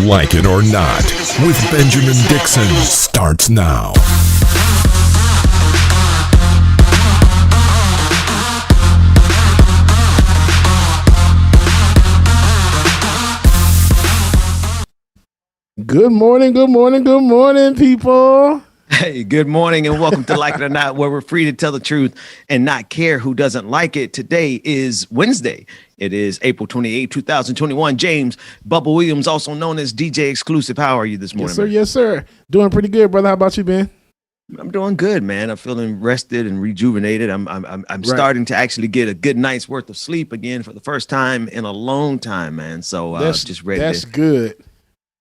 Like It or Not with Benjamin Dixon starts now. Good morning, people. Hey, good morning and welcome to Like It or Not, where we're free to tell the truth and not care who doesn't like it. Today is Wednesday. It is April 28, 2021. James Bubba Williams, also known as DJ Exclusive. How are you this morning? Yes, sir. Man? Yes, sir. Doing pretty good, brother. How about you, Ben? I'm doing good, man. I'm feeling rested and rejuvenated. I'm starting to actually get a good night's worth of sleep again for the first time in a long time, man. So just ready. That's good.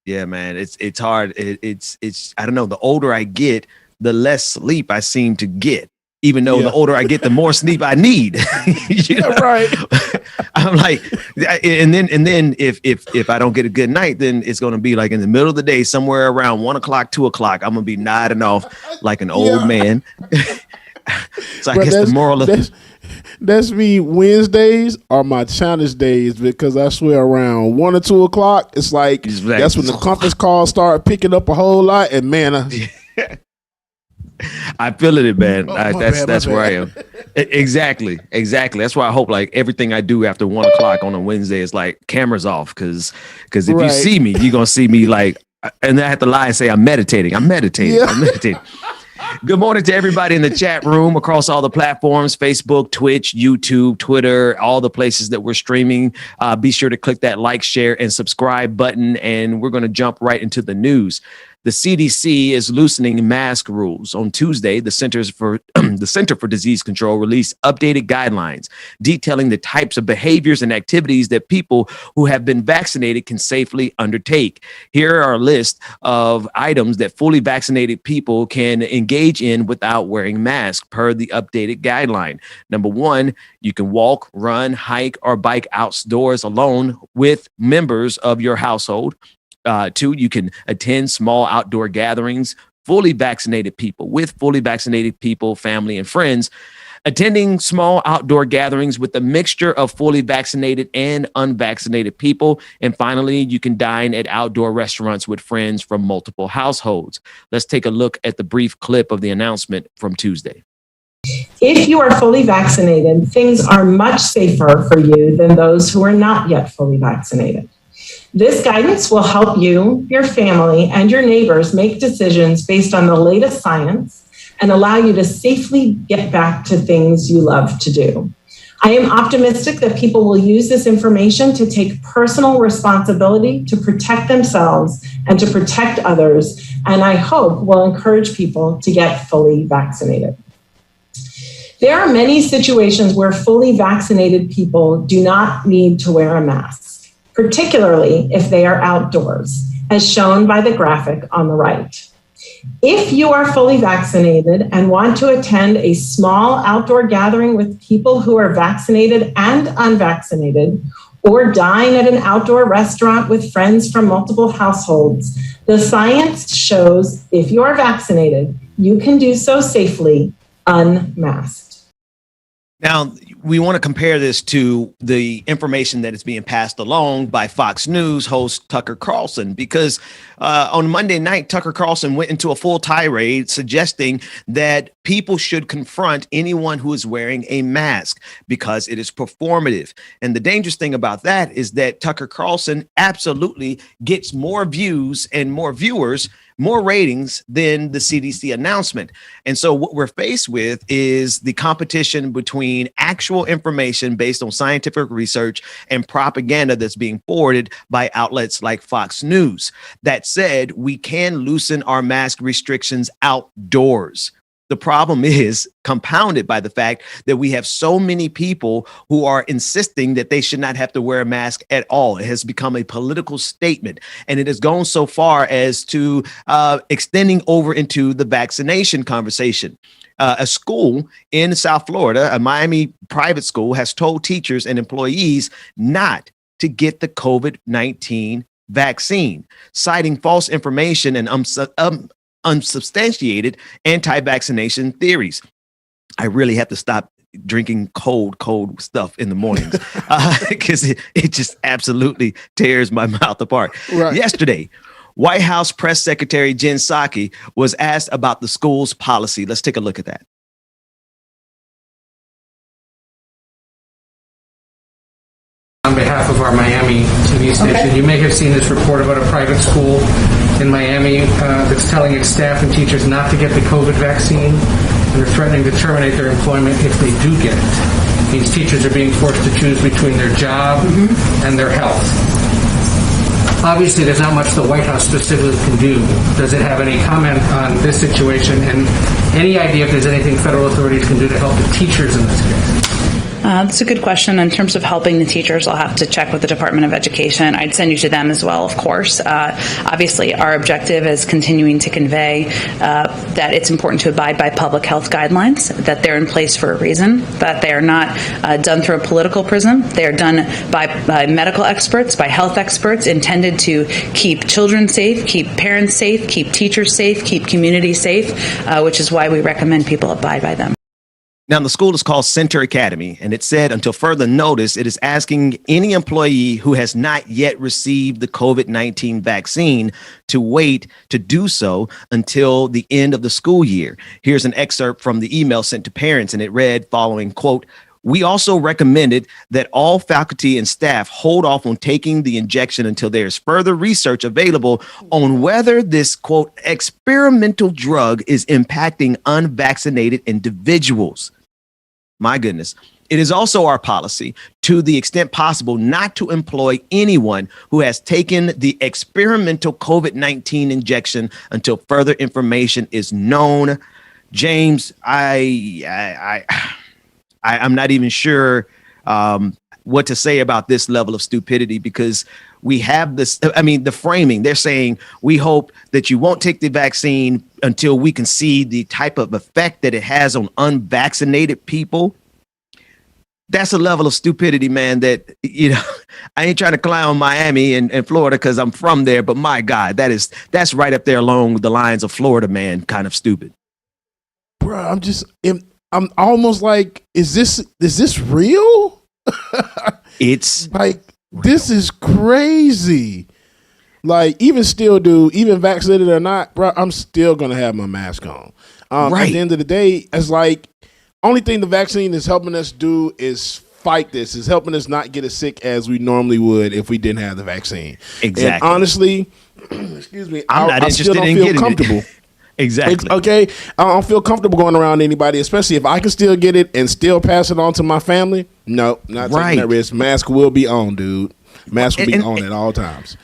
Yeah, man, it's hard. It's I don't know. The older I get, the less sleep I seem to get. Even though the older I get, the more sleep I need. Right. I'm like, and then if I don't get a good night, then it's gonna be like in the middle of the day, somewhere around 1 o'clock, 2 o'clock. I'm gonna be nodding off like an old man. So I guess the moral of that's me. Wednesdays are my challenge days because I swear around 1 or 2 o'clock, it's like that's when the conference calls start picking up a whole lot. And man, I feel it, man. That's where I am. Exactly. That's why I hope like everything I do after 1 o'clock on a Wednesday is like cameras off. Cause if you see me, you're gonna see me like, and I have to lie and say I'm meditating. I'm meditating. Good morning to everybody in the chat room across all the platforms, Facebook, Twitch, YouTube, Twitter, all the places that we're streaming. Be sure to click that like, share, and subscribe button. And we're going to jump right into the news. The CDC is loosening mask rules. On Tuesday, the Center for Disease Control released updated guidelines detailing the types of behaviors and activities that people who have been vaccinated can safely undertake. Here are a list of items that fully vaccinated people can engage in without wearing masks per the updated guideline. Number one, you can walk, run, hike, or bike outdoors alone with members of your household. Two, you can attend small outdoor gatherings, fully vaccinated people, family and friends. Attending small outdoor gatherings with a mixture of fully vaccinated and unvaccinated people. And finally, you can dine at outdoor restaurants with friends from multiple households. Let's take a look at the brief clip of the announcement from Tuesday. If you are fully vaccinated, things are much safer for you than those who are not yet fully vaccinated. This guidance will help you, your family, and your neighbors make decisions based on the latest science and allow you to safely get back to things you love to do. I am optimistic that people will use this information to take personal responsibility to protect themselves and to protect others, and I hope will encourage people to get fully vaccinated. There are many situations where fully vaccinated people do not need to wear a mask, particularly if they are outdoors, as shown by the graphic on the right. If you are fully vaccinated and want to attend a small outdoor gathering with people who are vaccinated and unvaccinated, or dine at an outdoor restaurant with friends from multiple households, the science shows if you are vaccinated, you can do so safely, unmasked. Now, we want to compare this to the information that is being passed along by Fox News host Tucker Carlson, because on Monday night, Tucker Carlson went into a full tirade suggesting that people should confront anyone who is wearing a mask because it is performative. And the dangerous thing about that is that Tucker Carlson absolutely gets more views and more viewers, more ratings than the CDC announcement. And so what we're faced with is the competition between actual information based on scientific research and propaganda that's being forwarded by outlets like Fox News. That said, we can loosen our mask restrictions outdoors. The problem is compounded by the fact that we have so many people who are insisting that they should not have to wear a mask at all. It has become a political statement, and it has gone so far as to extending over into the vaccination conversation. A school in South Florida, a Miami private school, has told teachers and employees not to get the COVID-19 vaccine, citing false information and unsubstantiated anti-vaccination theories. I really have to stop drinking cold stuff in the mornings because it just absolutely tears my mouth apart. Right. Yesterday, White House Press Secretary Jen Psaki was asked about the school's policy. Let's take a look at that. On behalf of our Miami TV station, you may have seen this report about a private school in Miami that's telling its staff and teachers not to get the COVID vaccine, and they're threatening to terminate their employment if they do get it. These teachers are being forced to choose between their job and their health. Obviously, there's not much the White House specifically can do. Does it have any comment on this situation, and any idea if there's anything federal authorities can do to help the teachers in this case? That's a good question. In terms of helping the teachers, I'll have to check with the Department of Education. I'd send you to them as well, of course. Obviously, our objective is continuing to convey that it's important to abide by public health guidelines, that they're in place for a reason, that they are not done through a political prism. They are done by medical experts, by health experts, intended to keep children safe, keep parents safe, keep teachers safe, keep communities safe, which is why we recommend people abide by them. Now, the school is called Center Academy, and it said until further notice, it is asking any employee who has not yet received the COVID-19 vaccine to wait to do so until the end of the school year. Here's an excerpt from the email sent to parents, and it read following, quote, "We also recommended that all faculty and staff hold off on taking the injection until there is further research available on whether this, quote, experimental drug is impacting unvaccinated individuals." My goodness. It is also our policy, to the extent possible, not to employ anyone who has taken the experimental COVID-19 injection until further information is known. James, I'm not even sure what to say about this level of stupidity, because we have this, I mean, the framing, they're saying, we hope that you won't take the vaccine until we can see the type of effect that it has on unvaccinated people. That's a level of stupidity, man, that, you know, I ain't trying to clown Miami and Florida because I'm from there, but my God, that's right up there along the lines of Florida, man, kind of stupid. Bro, I'm almost like, is this real? It's like, real. This is crazy. Like, even vaccinated or not, bro, I'm still going to have my mask on. Right. At the end of the day, it's like, only thing the vaccine is helping us do is fight this. It's helping us not get as sick as we normally would if we didn't have the vaccine. Exactly. And honestly, excuse me, I'm not interested in getting comfortable. It. Exactly. Okay. I don't feel comfortable going around anybody, especially if I can still get it and still pass it on to my family. No, not taking that risk. Mask will be on, dude. Mask will be on at all times.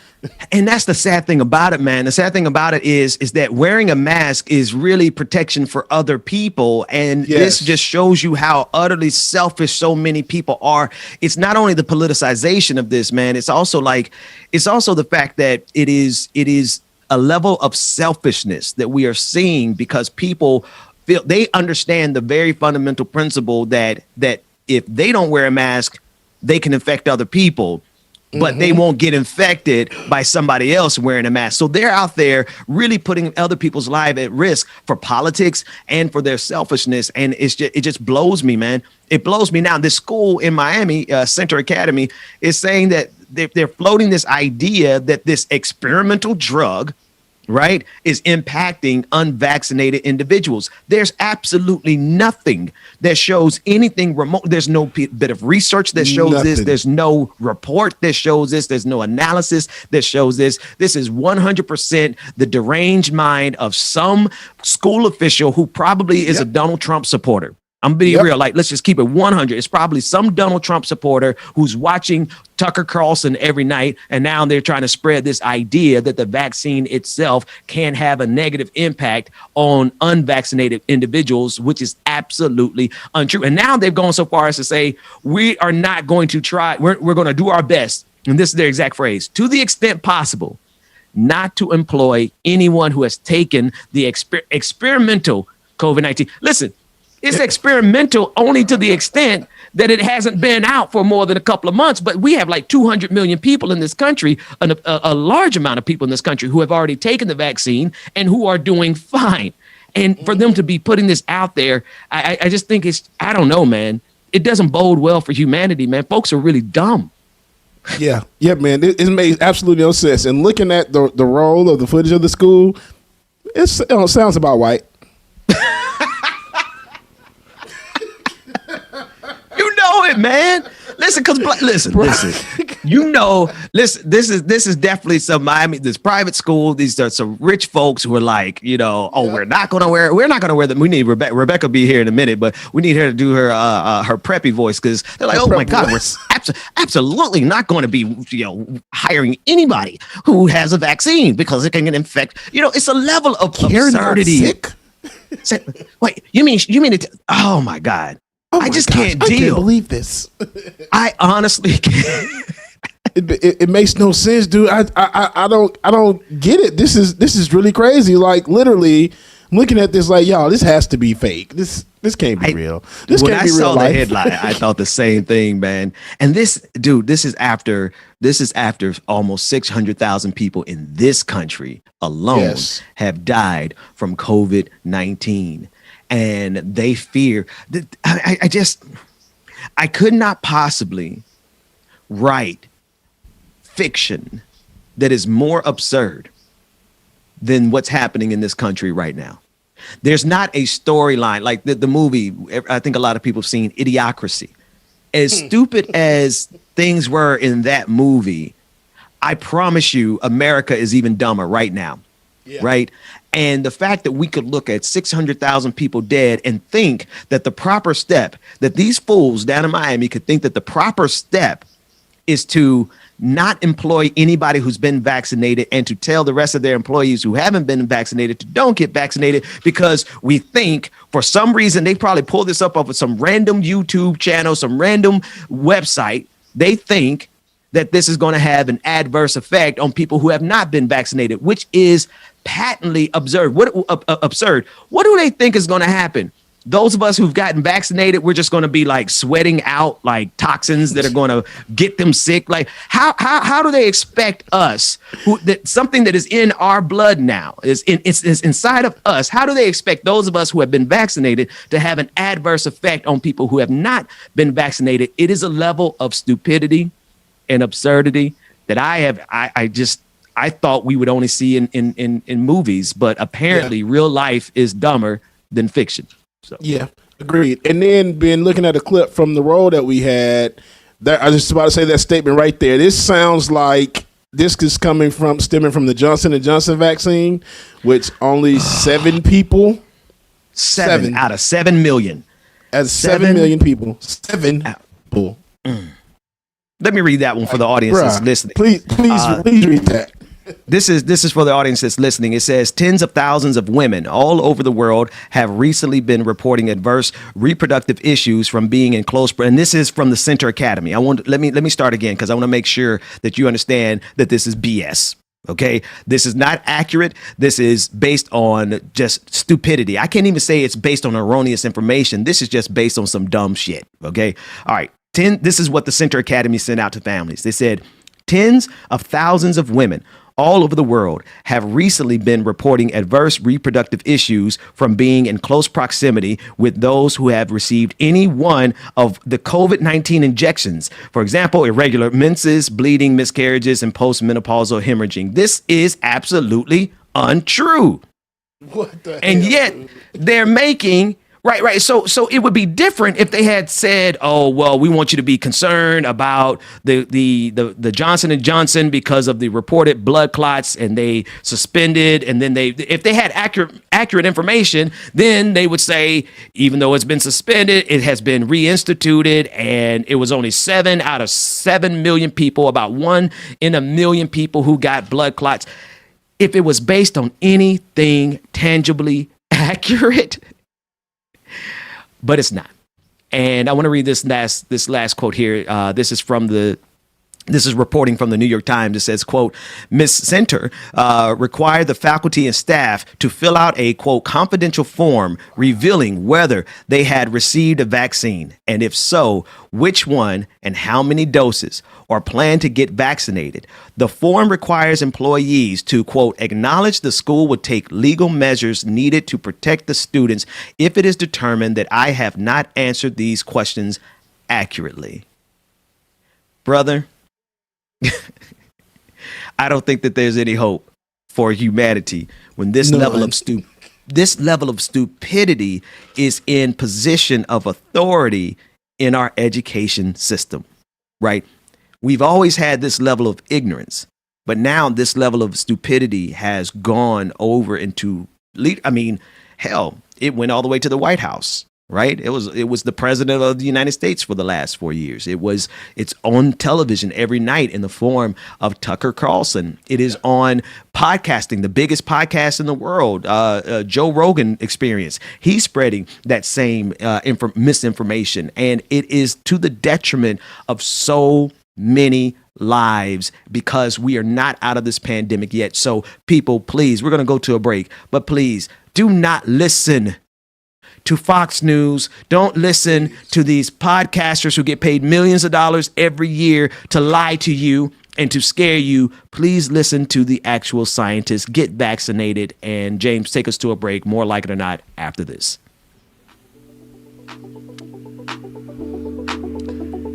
And that's the sad thing about it, man. The sad thing about it is that wearing a mask is really protection for other people. And this just shows you how utterly selfish so many people are. It's not only the politicization of this, man. It's also the fact that it is a level of selfishness that we are seeing, because people feel they understand the very fundamental principle that if they don't wear a mask, they can infect other people. But they won't get infected by somebody else wearing a mask. So they're out there really putting other people's lives at risk for politics and for their selfishness. And it just blows me, man. It blows me. Now, this school in Miami, Center Academy, is saying that they're floating this idea that this experimental drug, right, is impacting unvaccinated individuals. There's absolutely nothing that shows anything remote. There's no bit of research that shows this. There's no report that shows this. There's no analysis that shows this. This is 100% the deranged mind of some school official who probably is a Donald Trump supporter. I'm being real. Like, let's just keep it 100. It's probably some Donald Trump supporter who's watching Tucker Carlson every night, and now they're trying to spread this idea that the vaccine itself can have a negative impact on unvaccinated individuals, which is absolutely untrue. And now they've gone so far as to say, we are not going to try. We're going to do our best. And this is their exact phrase: to the extent possible, not to employ anyone who has taken the experimental COVID-19. Listen. It's experimental only to the extent that it hasn't been out for more than a couple of months. But we have like 200 million people in this country, a large amount of people in this country who have already taken the vaccine and who are doing fine. And for them to be putting this out there, I just think I don't know, man. It doesn't bode well for humanity, man. Folks are really dumb. Yeah, man. It made absolutely no sense. And looking at the roll of the footage of the school, it sounds about white. You know it, man. Listen, you know, this is definitely some Miami, this private school. These are some rich folks who are like, you know, we're not gonna wear them. We need Rebecca be here in a minute, but we need her to do her preppy voice, because they're like, oh my God, we're absolutely not going to be, you know, hiring anybody who has a vaccine because it can infect. You know, it's a level of absurdity. Wait, you mean it? Oh my God. I just can't deal. I can't believe this. I honestly can't. It makes no sense, dude. I don't get it. This is really crazy. Like, literally, I'm looking at this like, y'all, this has to be fake. This can't be real. This can't be real. When I saw the headline, I thought the same thing, man. And this is after almost 600,000 people in this country alone have died from COVID-19. And they fear that I could not possibly write fiction that is more absurd than what's happening in this country right now. There's not a storyline like the movie. I think a lot of people have seen Idiocracy. As stupid as things were in that movie, I promise you, America is even dumber right now. Yeah. Right. And the fact that we could look at 600,000 people dead and think that the proper step, that these fools down in Miami could think that the proper step is to not employ anybody who's been vaccinated and to tell the rest of their employees who haven't been vaccinated to don't get vaccinated, because we think for some reason they probably pulled this up off of some random YouTube channel, some random website. They think that this is going to have an adverse effect on people who have not been vaccinated, which is patently absurd. What do they think is going to happen? Those of us who've gotten vaccinated, we're just going to be like sweating out like toxins that are going to get them sick. Like how do they expect us, that something that is in our blood now is inside of us? How do they expect those of us who have been vaccinated to have an adverse effect on people who have not been vaccinated? It is a level of stupidity and absurdity that I thought we would only see in movies, but apparently real life is dumber than fiction. So. Yeah, agreed. And then been looking at a clip from the role that we had. I was just about to say that statement right there. This sounds like this is stemming from the Johnson & Johnson vaccine, which only 7 people. 7 out of 7 million. As 7 million people. 7 people. Let me read that one for the audience that's listening. Please read that. This is for the audience that's listening. It says tens of thousands of women all over the world have recently been reporting adverse reproductive issues from being in close. And this is from the Center Academy. Let me start again, because I want to make sure that you understand that this is BS. Okay, this is not accurate. This is based on just stupidity. I can't even say it's based on erroneous information. This is just based on some dumb shit. Okay, all right. This is what the Center Academy sent out to families. They said tens of thousands of women all over the world have recently been reporting adverse reproductive issues from being in close proximity with those who have received any one of the COVID-19 injections. For example, irregular menses, bleeding, miscarriages, and postmenopausal hemorrhaging. This is absolutely untrue. What the hell? And yet they're making... Right. So it would be different if they had said, "Oh, well, we want you to be concerned about the Johnson & Johnson because of the reported blood clots," and they suspended. And then if they had accurate information, then they would say, even though it's been suspended, it has been reinstituted, and it was only 7 out of 7 million people, about 1 in a million people who got blood clots. If it was based on anything tangibly accurate. But it's not. And I want to read this last quote here. This is from the This is reporting from the New York Times. It says, quote, Ms. Center required the faculty and staff to fill out a, quote, confidential form revealing whether they had received a vaccine, and if so, which one and how many doses, or plan to get vaccinated. The form requires employees to, quote, acknowledge the school will take legal measures needed to protect the students if it is determined that I have not answered these questions accurately. Brother, I don't think that there's any hope for humanity when this level of stupidity is in position of authority in our education system, right? We've always had this level of ignorance, but now this level of stupidity has gone over into, hell, it went all the way to the White House. Right. It was the president of the United States for the last 4 years. It's on television every night in the form of Tucker Carlson. It is on podcasting, the biggest podcast in the world, Joe Rogan Experience. He's spreading that same misinformation, and it is to the detriment of so many lives because we are not out of this pandemic yet. So people, please, we're going to go to a break, but please do not listen to Fox News. Don't listen to these podcasters who get paid millions of dollars every year to lie to you and to scare you. Please listen to the actual scientists. Get vaccinated. And James, take us to a break, more like it or not, after this.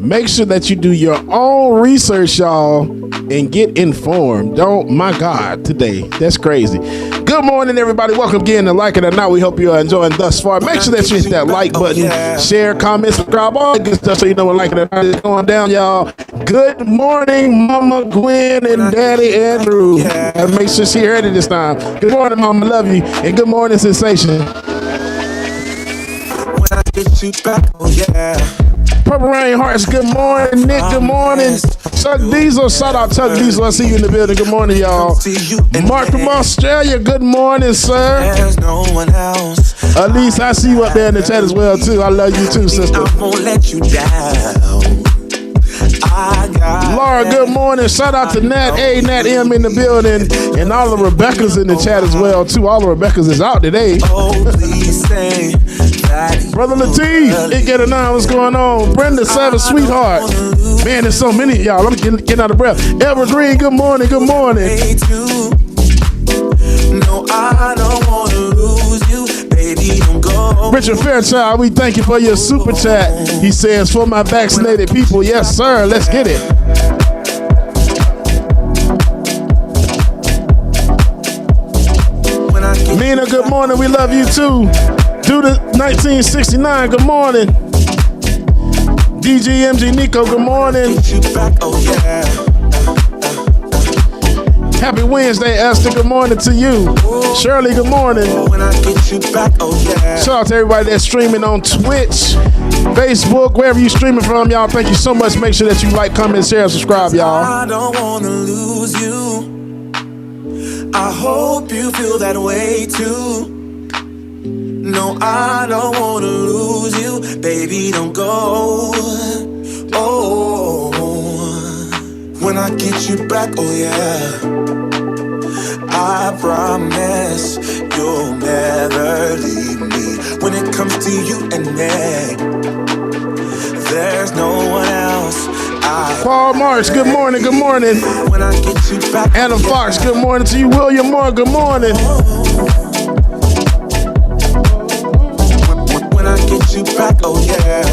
Make sure that you do your own research, y'all, and get informed. My God, today, that's crazy. Good morning, everybody. Welcome again to Like It or Not. We hope you are enjoying thus far. Make sure that you hit that like button, share, comment, subscribe, all that good stuff so you know when Like It or Not is going down, y'all. Good morning, Mama Gwen and Daddy Andrew. And make sure she heard it this time. Good morning, Mama. Love you. And good morning, Sensation. When I get you back, oh yeah. Purple Rain Hearts, good morning. Nick, good morning. Chuck Diesel, shout out Chuck Diesel. I see you in the building. Good morning, y'all. Mark from Australia, good morning, sir. There's no one else. At least I see you up there in the chat as well, too. I love you, too, sister. I won't let you down. Laura, good morning. Shout out to Nat A, Nat M in the building, and all the Rebecca's in the chat as well, too. All the Rebecca's is out today. Brother Latif, it get a nine. What's going on? Brenda Savage, sweetheart. Man, there's so many of y'all. I'm getting out of breath. Evergreen, good morning. Good morning. No, I don't want to lose you. Baby, don't go. Richard Fairchild, we thank you for your super chat. He says, for my vaccinated people. Yes, sir. Let's get it. Mina, good morning. We love you too. Duda 1969, good morning. DGMG Nico, good morning. Happy Wednesday, Esther. Good morning to you. Shirley, good morning. Shout out to everybody that's streaming on Twitch, Facebook, wherever you streaming from, y'all. Thank you so much. Make sure that you like, comment, share, and subscribe, y'all. I don't want to lose you. I hope you feel that way too. No, I don't want to lose you. Baby, don't go. Oh, when I get you back, oh yeah, I promise you'll never leave me. When it comes to you and me, there's no one else. Paul Marks, good morning, good morning. When I get you back, Adam Fox, good morning to you. William Moore, good morning. When I get you back, oh yeah.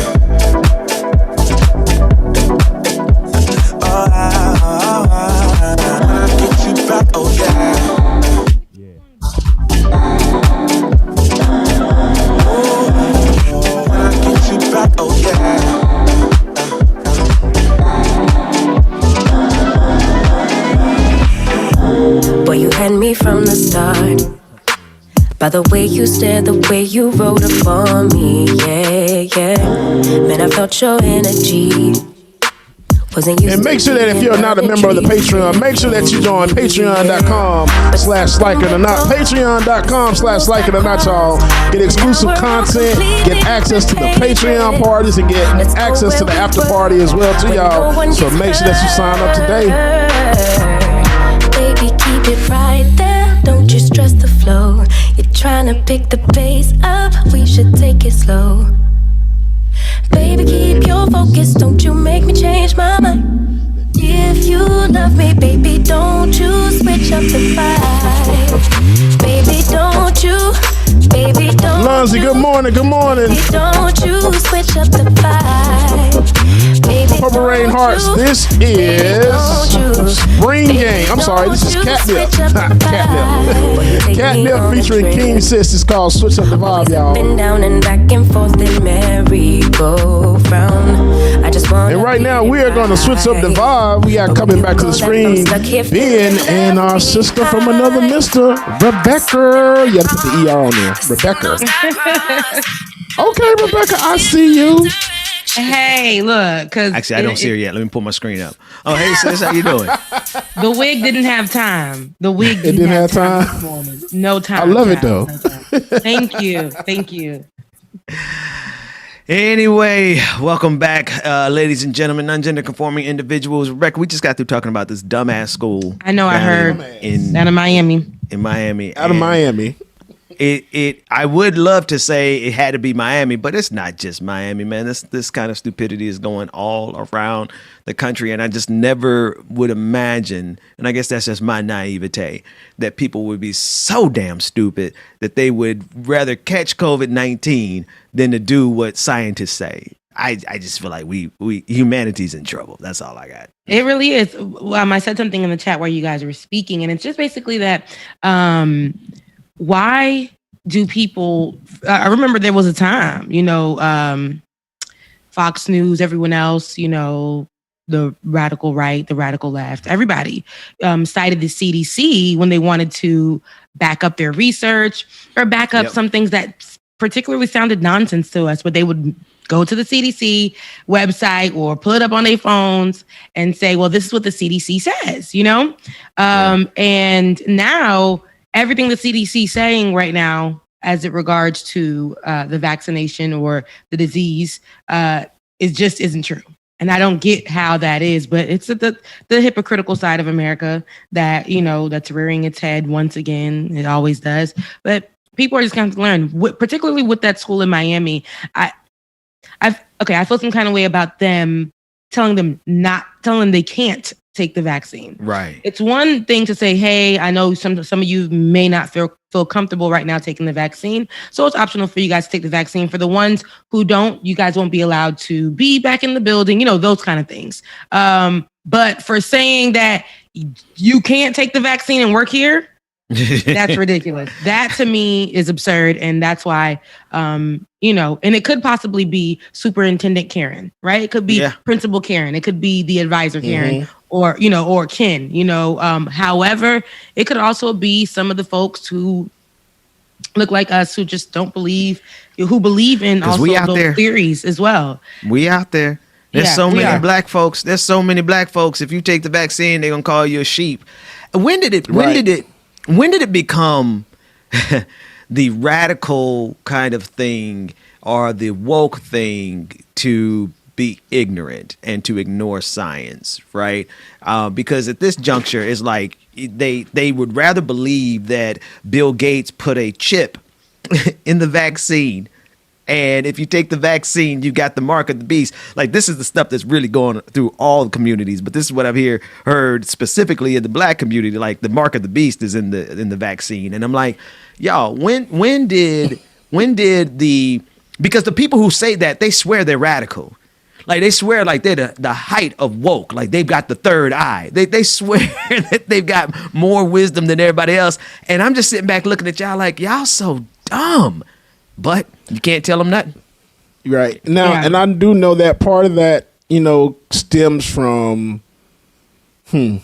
When I get you back, oh yeah. When I get you back, oh yeah. Boy, you had me from the start. By the way you stared, the way you wrote it for me, yeah, yeah. Man, I felt your energy Wasn't used And make sure that if you're not a member of the Patreon, make sure that you join patreon.com/likeitordnot. Patreon.com/likeitordnot, y'all. Get exclusive content, get access to the Patreon parties, and get access to the after party as well to y'all. So make sure that you sign up today. Baby, keep it right there. Don't you stress the flow. You're trying to pick the pace up. We should take it slow. Baby, keep your focus. Don't you make me change my mind. If you love me, baby, don't you switch up the vibe. Baby, don't you. Baby, don't Lonzy, good morning, good morning. Baby, don't you switch up the vibe. Baby, Purple Rain Hearts, this is Spring Game. I'm sorry, this is Catnip. Not Catnip. Catnip featuring King Sis is called Switch Up the Vibe, y'all. Been down and back and forth in merry-go-round. I just want. And right now we are going to switch up the vibe. We are coming back to the screen. Ben and our sister from another mister, Rebecca. You got to put the ER on there. Rebecca. Okay, Rebecca, I see you. Hey, look, because actually I don't see her yet. Let me pull my screen up. Oh, hey sis, how you doing? The wig didn't have time. The wig didn't have time. This morning. No time. I love it though. No thank you. Thank you. Anyway, welcome back, ladies and gentlemen, non-gender conforming individuals. Rebecca, we just got through talking about this dumbass school. I know. I heard out of Miami. In Miami. Out of Miami. I would love to say it had to be Miami, but it's not just Miami, man. This kind of stupidity is going all around the country, and I just never would imagine, and I guess that's just my naivete, that people would be so damn stupid that they would rather catch COVID-19 than to do what scientists say. I just feel like we humanity's in trouble. That's all I got. It really is. I said something in the chat where you guys were speaking, and it's just basically that. Why do people? I remember there was a time, Fox News, everyone else, the radical right, the radical left, everybody cited the CDC when they wanted to back up their research or back up some things that particularly sounded nonsense to us, but they would go to the CDC website or pull it up on their phones and say, well, this is what the CDC says, and now everything the CDC saying right now as it regards to the vaccination or the disease isn't true. And I don't get how that is, but it's the hypocritical side of America that, that's rearing its head once again. It always does. But people are just going to learn, particularly with that school in Miami. I feel some kind of way about them telling them they can't take the vaccine. Right. It's one thing to say, hey, I know some of you may not feel comfortable right now taking the vaccine, so it's optional for you guys to take the vaccine. For the ones who don't, you guys won't be allowed to be back in the building, those kind of things. But for saying that you can't take the vaccine and work here, that's ridiculous. That to me is absurd. And that's why, and it could possibly be Superintendent Karen, right? It could be Principal Karen. It could be the advisor Karen or Ken, however, it could also be some of the folks who look like us who just don't believe, who believe in also those theories as well. We out there. There's so many black folks. There's so many black folks. If you take the vaccine, they're going to call you a sheep. When did it become the radical kind of thing or the woke thing to be ignorant and to ignore science, right? Because at this juncture, it's like they would rather believe that Bill Gates put a chip in the vaccine, and if you take the vaccine, you got the mark of the beast. Like, this is the stuff that's really going through all the communities, but this is what I've heard specifically in the black community. Like, the mark of the beast is in the vaccine, and I'm like, y'all, when did because the people who say that, they swear they're radical. Like, they swear like they're the height of woke. Like, they've got the third eye. They swear that they've got more wisdom than everybody else. And I'm just sitting back looking at y'all like, y'all so dumb. But you can't tell them nothing. Right. Now, and I do know that part of that, stems from, I'm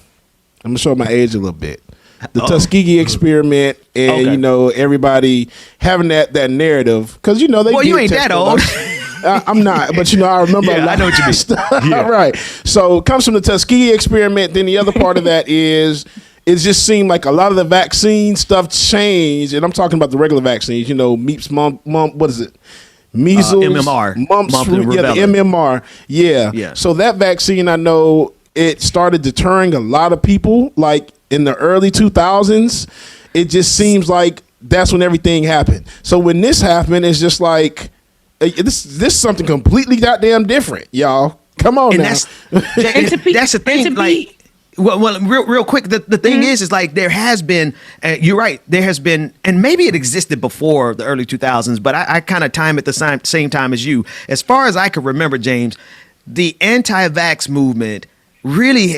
going to show my age a little bit. The Tuskegee experiment and, everybody having that narrative. Because, they you ain't that old. I'm not, but I remember a lot. I know what you mean. Stuff. Right. So it comes from the Tuskegee experiment. Then the other part of that is it just seemed like a lot of the vaccine stuff changed, and I'm talking about the regular vaccines. Meeps, what is it? Measles, MMR, mumps, the MMR. Yeah. So that vaccine, I know it started deterring a lot of people. Like in the early 2000s, it just seems like that's when everything happened. So when this happened, it's just like this is something completely goddamn different, y'all. Come on, now. That's the thing. Like, well, real quick. The thing is like there has been. You're right. There has been, and maybe it existed before the early 2000s, but I kind of time at the same time as you. As far as I can remember, James, the anti-vax movement really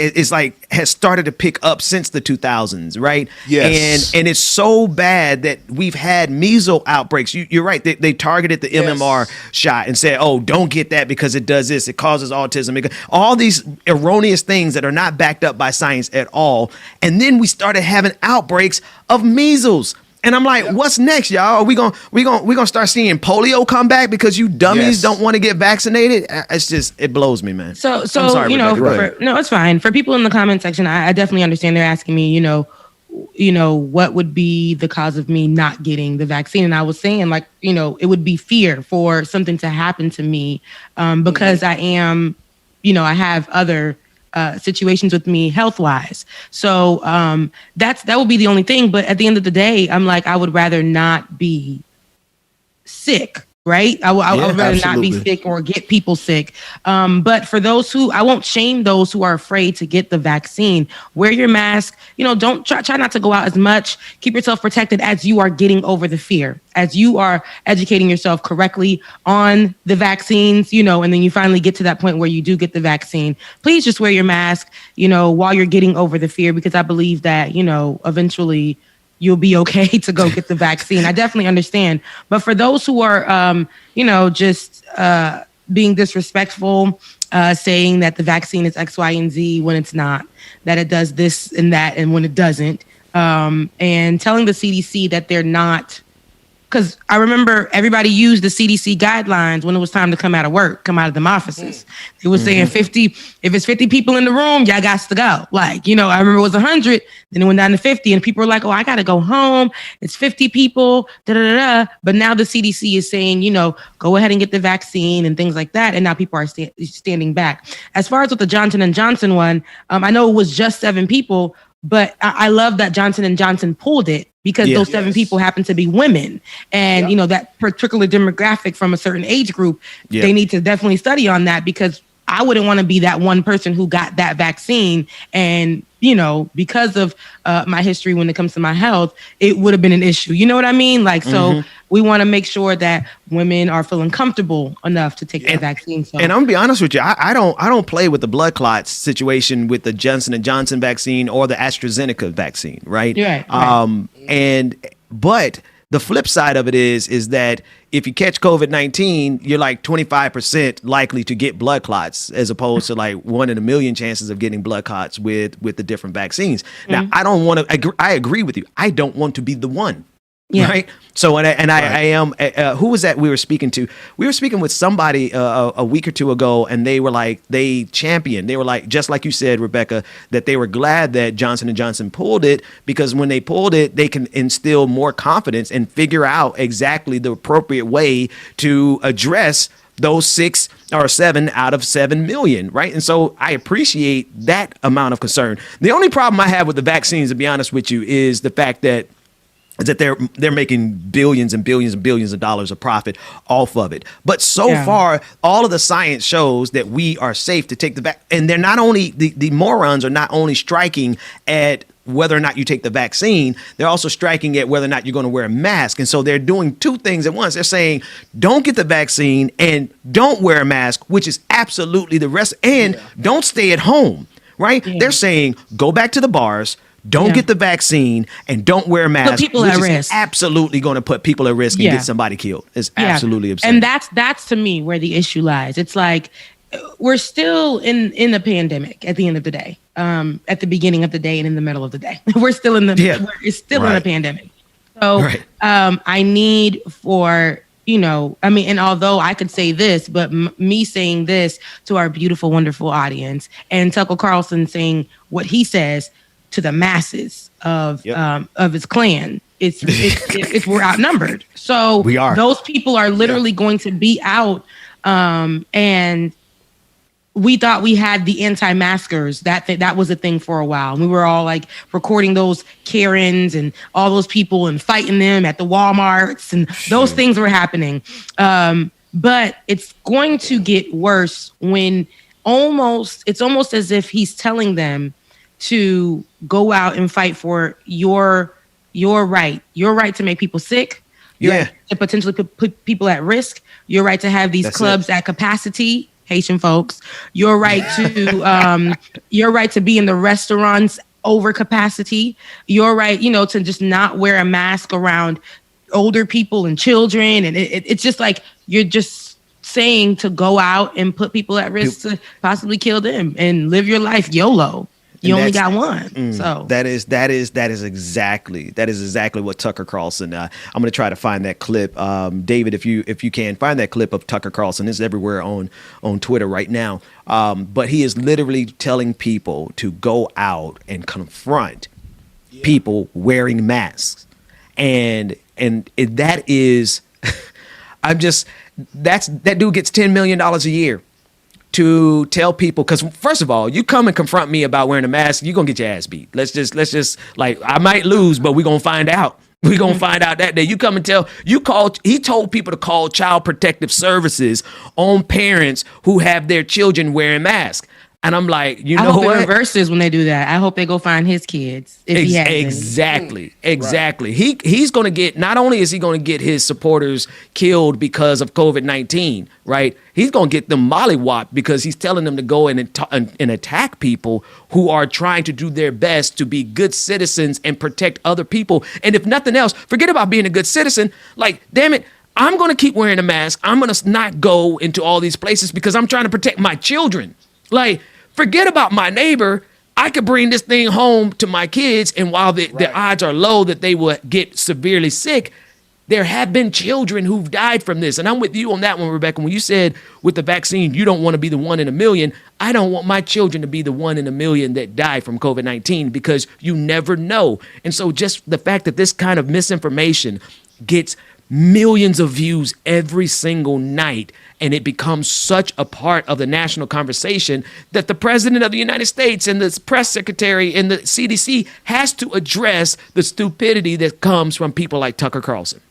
has started to pick up since the 2000s, right? Yes. And it's so bad that we've had measles outbreaks. You're right. They targeted the MMR shot and said, oh, don't get that because it does this. It causes autism. All these erroneous things that are not backed up by science at all. And then we started having outbreaks of measles. And I'm like, what's next, y'all? Are we gonna start seeing polio come back because you dummies don't want to get vaccinated? It blows me, man. So I'm sorry, no, it's fine. For people in the comment section, I definitely understand. They're asking me, what would be the cause of me not getting the vaccine? And I was saying, it would be fear for something to happen to me, because I am, I have other situations with me health wise. So that would be the only thing. But at the end of the day, I'm like, I would rather not be sick. Right. I would rather not be sick or get people sick. But for those I won't shame those who are afraid to get the vaccine. Wear your mask. Don't try not to go out as much. Keep yourself protected as you are getting over the fear, as you are educating yourself correctly on the vaccines, and then you finally get to that point where you do get the vaccine. Please just wear your mask, while you're getting over the fear, because I believe that, eventually you'll be okay to go get the vaccine. I definitely understand. But for those who are, just being disrespectful, saying that the vaccine is X, Y, and Z when it's not, that it does this and that, and when it doesn't, and telling the CDC that they're not, because I remember everybody used the CDC guidelines when it was time to come out of them offices. They were saying 50, if it's 50 people in the room, y'all got to go. I remember it was 100, then it went down to 50, and people were like, oh, I got to go home. It's 50 people, da-da-da-da. But now the CDC is saying, go ahead and get the vaccine and things like that. And now people are standing back. As far as with the Johnson & Johnson one, I know it was just 7 people, but I love that Johnson & Johnson pulled it, because those 7 people happen to be women. And, that particular demographic from a certain age group, they need to definitely study on that, because I wouldn't want to be that one person who got that vaccine. And, because of my history when it comes to my health, it would have been an issue. You know what I mean? So we want to make sure that women are feeling comfortable enough to take the vaccine. So. And I'm gonna be honest with you, I don't play with the blood clots situation with the Johnson & Johnson vaccine or the AstraZeneca vaccine, right? Right. But the flip side of it is that if you catch COVID-19, you're like 25% likely to get blood clots, as opposed to like 1 in a million chances of getting blood clots with the different vaccines. Now, I don't want to. I agree with you. I don't want to be the one. Yeah. Right. So, I am, who was that we were speaking to? We were speaking with somebody a week or two ago, and they were like, they were like, just like you said, Rebecca, that they were glad that Johnson & Johnson pulled it, because when they pulled it, they can instill more confidence and figure out exactly the appropriate way to address those 6 or 7 out of 7 million. Right. And so I appreciate that amount of concern. The only problem I have with the vaccines, to be honest with you, is the fact that they're making billions and billions and billions of dollars of profit off of it. But so far, all of the science shows that we are safe to take the vaccine. And they're not only, the morons are not only striking at whether or not you take the vaccine, they're also striking at whether or not you're going to wear a mask. And so they're doing 2 things at once. They're saying, don't get the vaccine and don't wear a mask, which is absolutely the rest. And don't stay at home, right? They're saying, go back to the bars, don't get the vaccine, and don't wear a mask. Put people at risk. Absolutely going to put people at risk and get somebody killed. It's absolutely absurd. And that's to me where the issue lies. It's like we're still in a pandemic at the end of the day, at the beginning of the day and in the middle of the day. We're still in the in a pandemic. So I need for you know, I mean, and although I could say this, but me saying this to our beautiful, wonderful audience, and Tucker Carlson saying what he says to the masses of his clan, it's we're outnumbered. So we are. Those people are literally going to be out, and we thought we had the anti-maskers. That was a thing for a while. We were all like recording those Karens and all those people and fighting them at the Walmarts, and those things were happening. But it's going to get worse when it's almost as if he's telling them to go out and fight for your right to make people sick, your right to potentially put people at risk, your right to have these clubs at capacity. Haitian folks, your right to be in the restaurants over capacity, your right, you know, to just not wear a mask around older people and children. And it's just like, you're just saying to go out and put people at risk to possibly kill them and live your life YOLO. You only got one. So that is exactly what Tucker Carlson. I'm going to try to find that clip. David, if you can find that clip of Tucker Carlson, it's everywhere on Twitter right now. But he is literally telling people to go out and confront people wearing masks, and that is, that dude gets $10 million a year to tell people, because first of all, you come and confront me about wearing a mask, you're gonna get your ass beat. Let's just like, I might lose, but we're gonna find out. We're gonna find out that day. You come and he told people to call Child Protective Services on parents who have their children wearing masks. And I'm like, I hope what? It reverses when they do that. I hope they go find his kids. If he has exactly. Right. He's going to get, not only is he going to get his supporters killed because of COVID-19, right? He's going to get them mollywopped because he's telling them to go and attack people who are trying to do their best to be good citizens and protect other people. And if nothing else, forget about being a good citizen. Like, damn it, I'm going to keep wearing a mask. I'm going to not go into all these places because I'm trying to protect my children. Like, forget about my neighbor. I could bring this thing home to my kids, and while the odds are low that they will get severely sick, there have been children who've died from this. And I'm with you on that one, Rebecca. When you said with the vaccine, you don't want to be the 1 in a million. I don't want my children to be the 1 in a million that die from COVID-19, because you never know. And so just the fact that this kind of misinformation gets millions of views every single night, and it becomes such a part of the national conversation that the president of the United States and the press secretary and the CDC has to address the stupidity that comes from people like Tucker Carlson.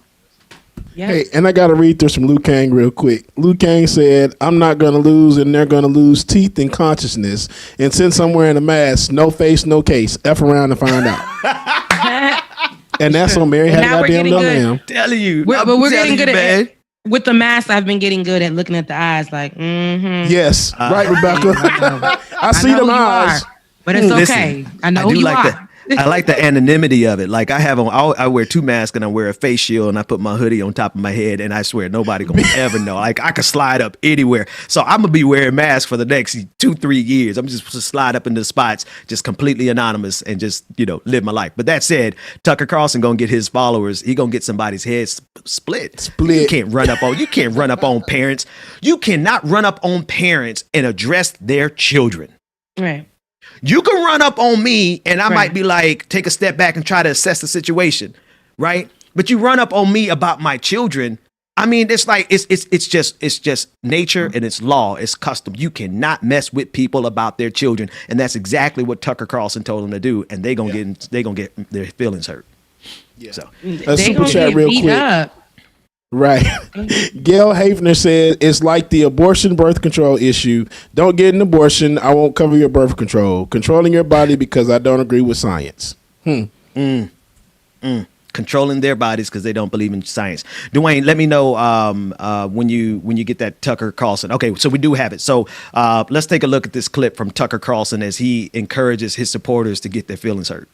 Yes. Hey, and I got to read through some Liu Kang real quick. Liu Kang said, I'm not going to lose, and they're going to lose teeth and consciousness. And since I'm wearing a mask, no face, no case. F around and find out. And that's on Mary had a goddamn little lamb. Telling you. But we're getting good at it. With the mask, I've been getting good at looking at the eyes like, Yes. Right, Rebecca. I see them eyes. But it's okay. I know who you are. I like the anonymity of it. Like, I wear 2 masks and I wear a face shield and I put my hoodie on top of my head, and I swear nobody gonna ever know. Like, I could slide up anywhere. So I'm gonna be wearing masks for the next 2-3 years. I'm just to slide up into spots, just completely anonymous, and just, live my life. But that said, Tucker Carlson gonna get his followers. He gonna get somebody's head split. You can't run up on parents. You cannot run up on parents and address their children. Right. You can run up on me and I might be like, take a step back and try to assess the situation, right? But you run up on me about my children. I mean, it's like, it's just nature and it's law, it's custom. You cannot mess with people about their children. And that's exactly what Tucker Carlson told them to do. And they gonna get their feelings hurt. Yeah. So a super chat real quick. Up. Right. Gail Hafner said, it's like the abortion birth control issue. Don't get an abortion. I won't cover your birth control. Controlling your body because I don't agree with science. Controlling their bodies because they don't believe in science. Dwayne, let me know when you get that Tucker Carlson. Okay, so we do have it. So let's take a look at this clip from Tucker Carlson as he encourages his supporters to get their feelings hurt.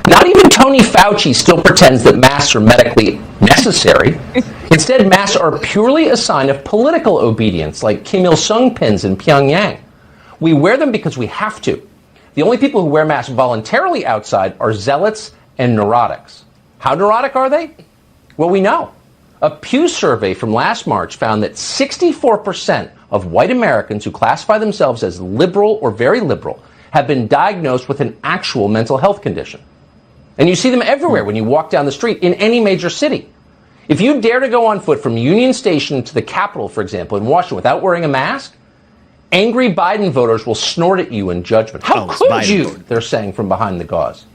Not even Tony Fauci still pretends that masks are medically necessary. Instead, masks are purely a sign of political obedience, like Kim Il-sung pins in Pyongyang. We wear them because we have to. The only people who wear masks voluntarily outside are zealots and neurotics. How neurotic are they? Well, we know. A Pew survey from last March found that 64% of white Americans who classify themselves as liberal or very liberal have been diagnosed with an actual mental health condition. And you see them everywhere when you walk down the street in any major city. If you dare to go on foot from Union Station to the Capitol, for example, in Washington without wearing a mask, angry Biden voters will snort at you in judgment. How could you, they're saying from behind the gauze.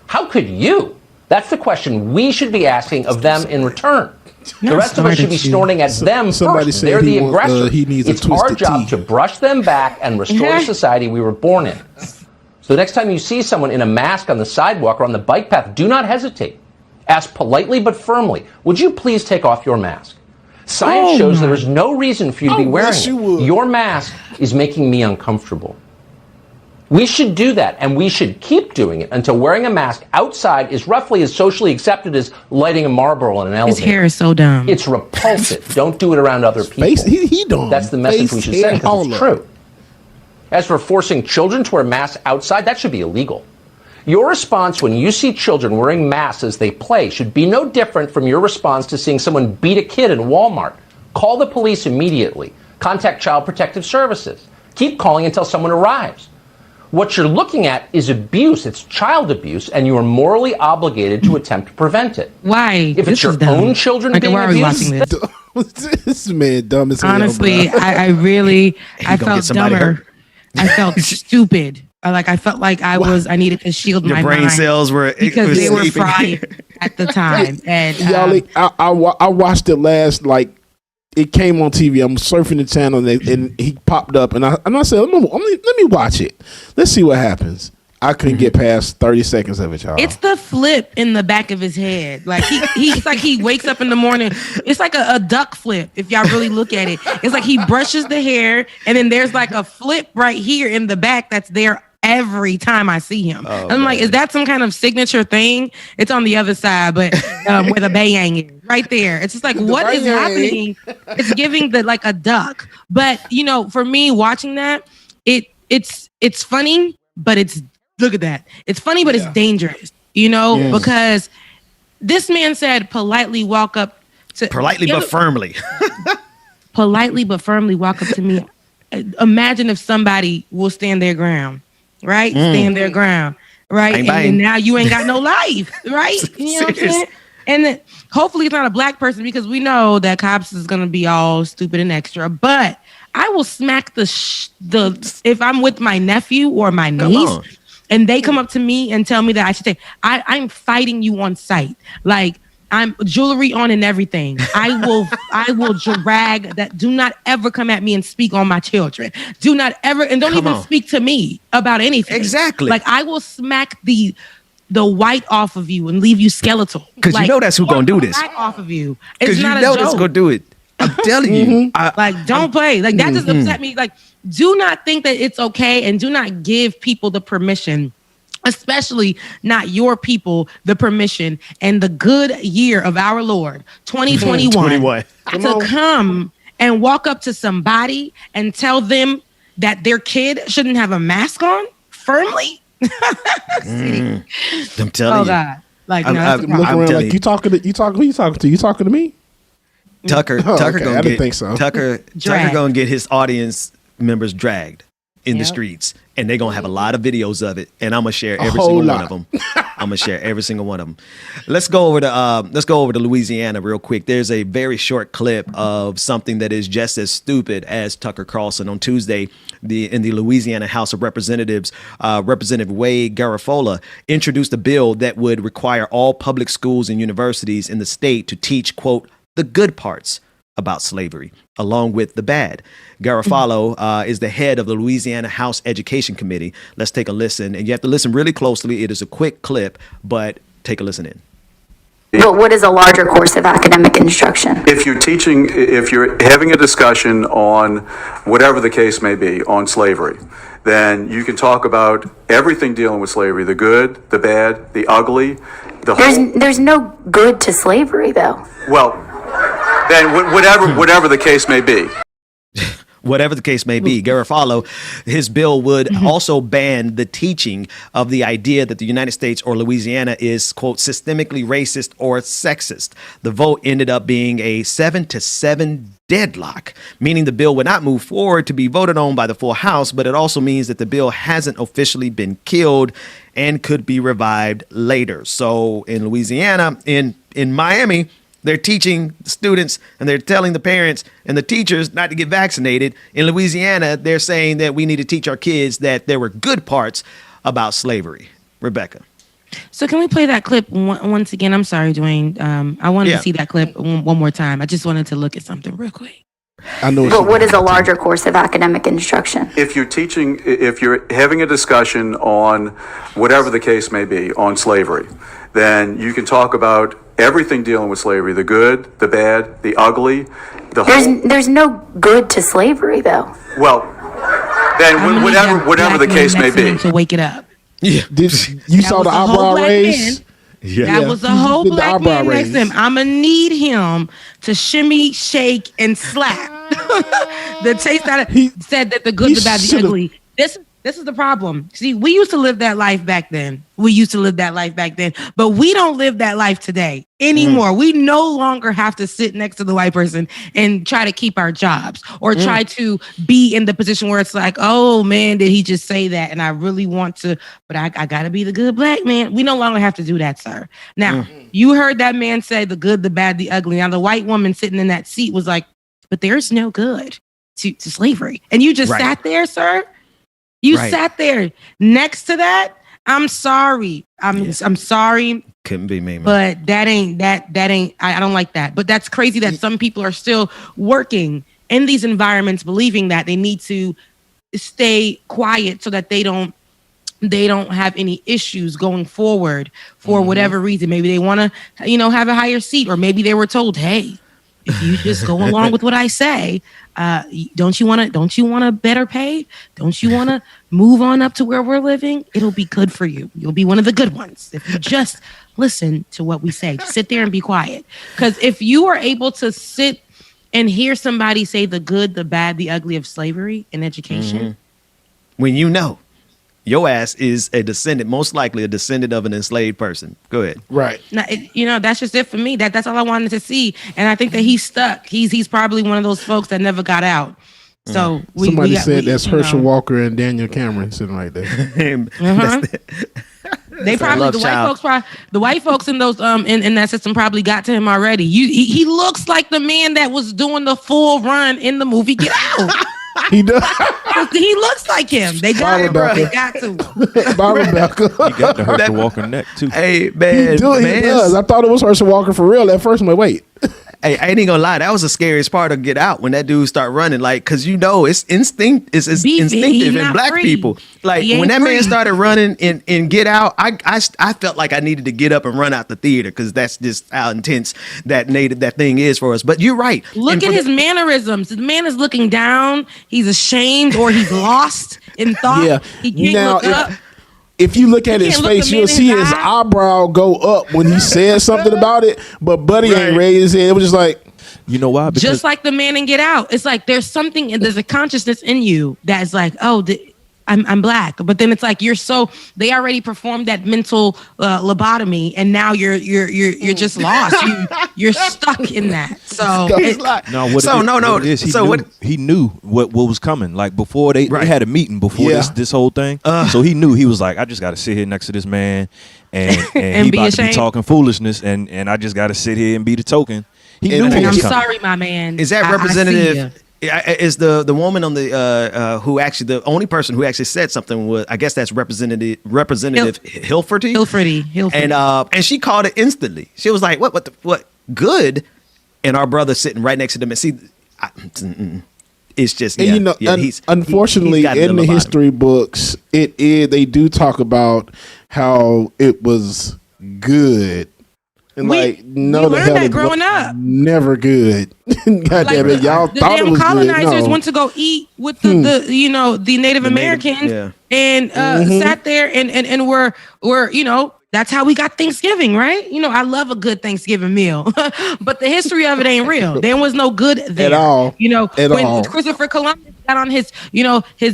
How could you? That's the question we should be asking of them in return. The rest of us should be snorting at them first. They're the aggressor. It's our job to brush them back and restore the society we were born in. So the next time you see someone in a mask on the sidewalk or on the bike path, do not hesitate. Ask politely but firmly, would you please take off your mask? Science shows there is no reason for you to be wearing it. Your mask is making me uncomfortable. We should do that, and we should keep doing it until wearing a mask outside is roughly as socially accepted as lighting a Marlboro in an elevator. His hair is so dumb. It's repulsive. Don't do it around other people. He dumb. That's the message we should send, because it's true. As for forcing children to wear masks outside, that should be illegal. Your response when you see children wearing masks as they play should be no different from your response to seeing someone beat a kid in Walmart. Call the police immediately. Contact Child Protective Services. Keep calling until someone arrives. What you're looking at is abuse. It's child abuse, and you are morally obligated to attempt to prevent it. Why? If it's your own children being abused, this man dumb as hell. Honestly, I felt dumber. I felt stupid. I felt like I needed to shield my brain mind cells were because they were fried at the time. And y'all, I watched it last. It came on TV. I'm surfing the channel and he popped up, and I said, let me watch it. Let's see what happens. I couldn't get past 30 seconds of it, y'all. It's the flip in the back of his head. He's like he wakes up in the morning. It's like a duck flip. If y'all really look at it, it's like he brushes the hair, and then there's like a flip right here in the back that's there every time I see him. I'm like, is that some kind of signature thing? It's on the other side, but where the bayang is, right there. It's just like, what is happening? It's giving like a duck. But for me watching that, it's funny, but look at that. It's funny, but it's dangerous, because this man said politely walk up to politely but firmly. Politely but firmly walk up to me. Imagine if somebody will stand their ground. Right? Stand their ground. Right? Bang, bang. And now you ain't got no life. Right? You know what I'm saying? And then, hopefully it's not a black person, because we know that cops is going to be all stupid and extra. But I will smack if I'm with my nephew or my niece and they come up to me and tell me that I should say, I'm fighting you on sight. I'm jewelry on and everything. I will drag that. Do not ever come at me and speak on my children. Do not ever, and don't even speak to me about anything. Exactly. I will smack the white off of you and leave you skeletal. Because that's who's gonna do this. Off of you. It's not a joke. that's gonna do it. I'm telling you. Don't play. That just upset me. Do not think that it's okay, and do not give people the permission, especially not your people, the permission and the good year of our Lord 2021 to come and walk up to somebody and tell them that their kid shouldn't have a mask on firmly. I'm telling you. God. I'm looking around like, you talking to? Who you talking to? You talking to me? Tucker gonna I didn't think so. Tucker gonna get his audience members dragged in the streets, and they're gonna have a lot of videos of it, and I'm gonna share every single one of them. I'm gonna share every single one of them. Let's go over to Louisiana real quick. There's a very short clip of something that is just as stupid as Tucker Carlson. On Tuesday, in the Louisiana House of Representatives, Representative Ray Garofalo introduced a bill that would require all public schools and universities in the state to teach, quote, the good parts about slavery, along with the bad. Garofalo is the head of the Louisiana House Education Committee. Let's take a listen, and you have to listen really closely. It is a quick clip, but take a listen in. But what is a larger course of academic instruction? If you're having a discussion on whatever the case may be on slavery, then you can talk about everything dealing with slavery, the good, the bad, the ugly. There's no good to slavery, though. Well, then whatever the case may be. whatever the case may be, Garofalo, his bill would also ban the teaching of the idea that the United States or Louisiana is, quote, systemically racist or sexist. The vote ended up being a 7-7 deadlock, meaning the bill would not move forward to be voted on by the full House, but it also means that the bill hasn't officially been killed and could be revived later. So in Louisiana, in Miami, they're teaching students and they're telling the parents and the teachers not to get vaccinated. In Louisiana, they're saying that we need to teach our kids that there were good parts about slavery. Rebecca. So can we play that clip once again? I'm sorry, Dwayne. I wanted to see that clip one more time. I just wanted to look at something real quick. I know. But what is a larger course of academic instruction? If you're having a discussion on whatever the case may be on slavery, then you can talk about everything dealing with slavery, the good, the bad, the ugly. There's no good to slavery, though. Well, then whatever the case may be. To wake it up. Yeah. You saw the eyebrow raise? Yeah. That was a whole black man next to him. I'm going to need him to shimmy, shake, and slap. The taste out of he said that the good, the bad, the ugly. This is the problem. See, we used to live that life back then. But we don't live that life today anymore. We no longer have to sit next to the white person and try to keep our jobs or try to be in the position where it's like, oh man, did he just say that? And I really want to, but I got to be the good black man. We no longer have to do that, sir. Now, you heard that man say the good, the bad, the ugly. Now, the white woman sitting in that seat was like, but there's no good to slavery. And you just sat there, sir. You sat there next to that. I'm sorry. I'm sorry. Couldn't be me, man. But that ain't. I don't like that. But that's crazy that some people are still working in these environments, believing that they need to stay quiet so that they don't have any issues going forward for whatever reason. Maybe they want to, have a higher seat, or maybe they were told, hey, if you just go along with what I say, don't you want to better pay? Don't you want to move on up to where we're living? It'll be good for you. You'll be one of the good ones if you just listen to what we say. Just sit there and be quiet. Because if you are able to sit and hear somebody say the good, the bad, the ugly of slavery in education, when your ass is a descendant, most likely a descendant of an enslaved person. Go ahead. Right. Now, that's just it for me. That's all I wanted to see. And I think that he's stuck. He's probably one of those folks that never got out. So somebody said that's Herschel Walker and Daniel Cameron sitting right there. They probably the white folks in those in that system probably got to him already. He looks like the man that was doing the full run in the movie Get Out. He does. He looks like him. They got him, bro. They got to. Rebecca. He got the Herschel Walker neck too. Hey man, he does. I thought it was Herschel Walker for real at first. I'm like, wait. Hey, I ain't even gonna lie. That was the scariest part of Get Out when that dude start running, like, cause it's instinct. It's instinctive in black people. Like when that man started running in Get Out, I felt like I needed to get up and run out the theater because that's just how intense that thing is for us. But you're right. Look at his mannerisms. The man is looking down. He's ashamed or he's lost in thought. Yeah. He can't look up. If you look at his face, you'll see his eyebrow go up when he said something about it. But Buddy ain't raised his head. It was just like, you know why? Because just like the man in Get Out. It's like there's something, there's a consciousness in you that's like, oh, I'm black. But then it's like they already performed that mental lobotomy, and now you're just lost. You're stuck in that. So he knew what was coming. Like before they had a meeting before this whole thing. So he knew. He was like, I just got to sit here next to this man, and he about to be talking foolishness, and I just got to sit here and be the token. He knew. And I'm sorry, my man. Is that representative? Is the woman on the who actually the only person who actually said something was, I guess that's Representative Hilferty, and she called it instantly. She was like, what good? And our brother sitting right next to them, and see, it's just unfortunately in the history books they do talk about how it was good. And we learned that growing up. Never good. God damn it, y'all thought it was good. The colonizers went to go eat with the Native Americans and sat there and were That's how we got Thanksgiving, right? You know, I love a good Thanksgiving meal, but the history of it ain't real. There was no good there at all. You know, at when all. Christopher Columbus got on his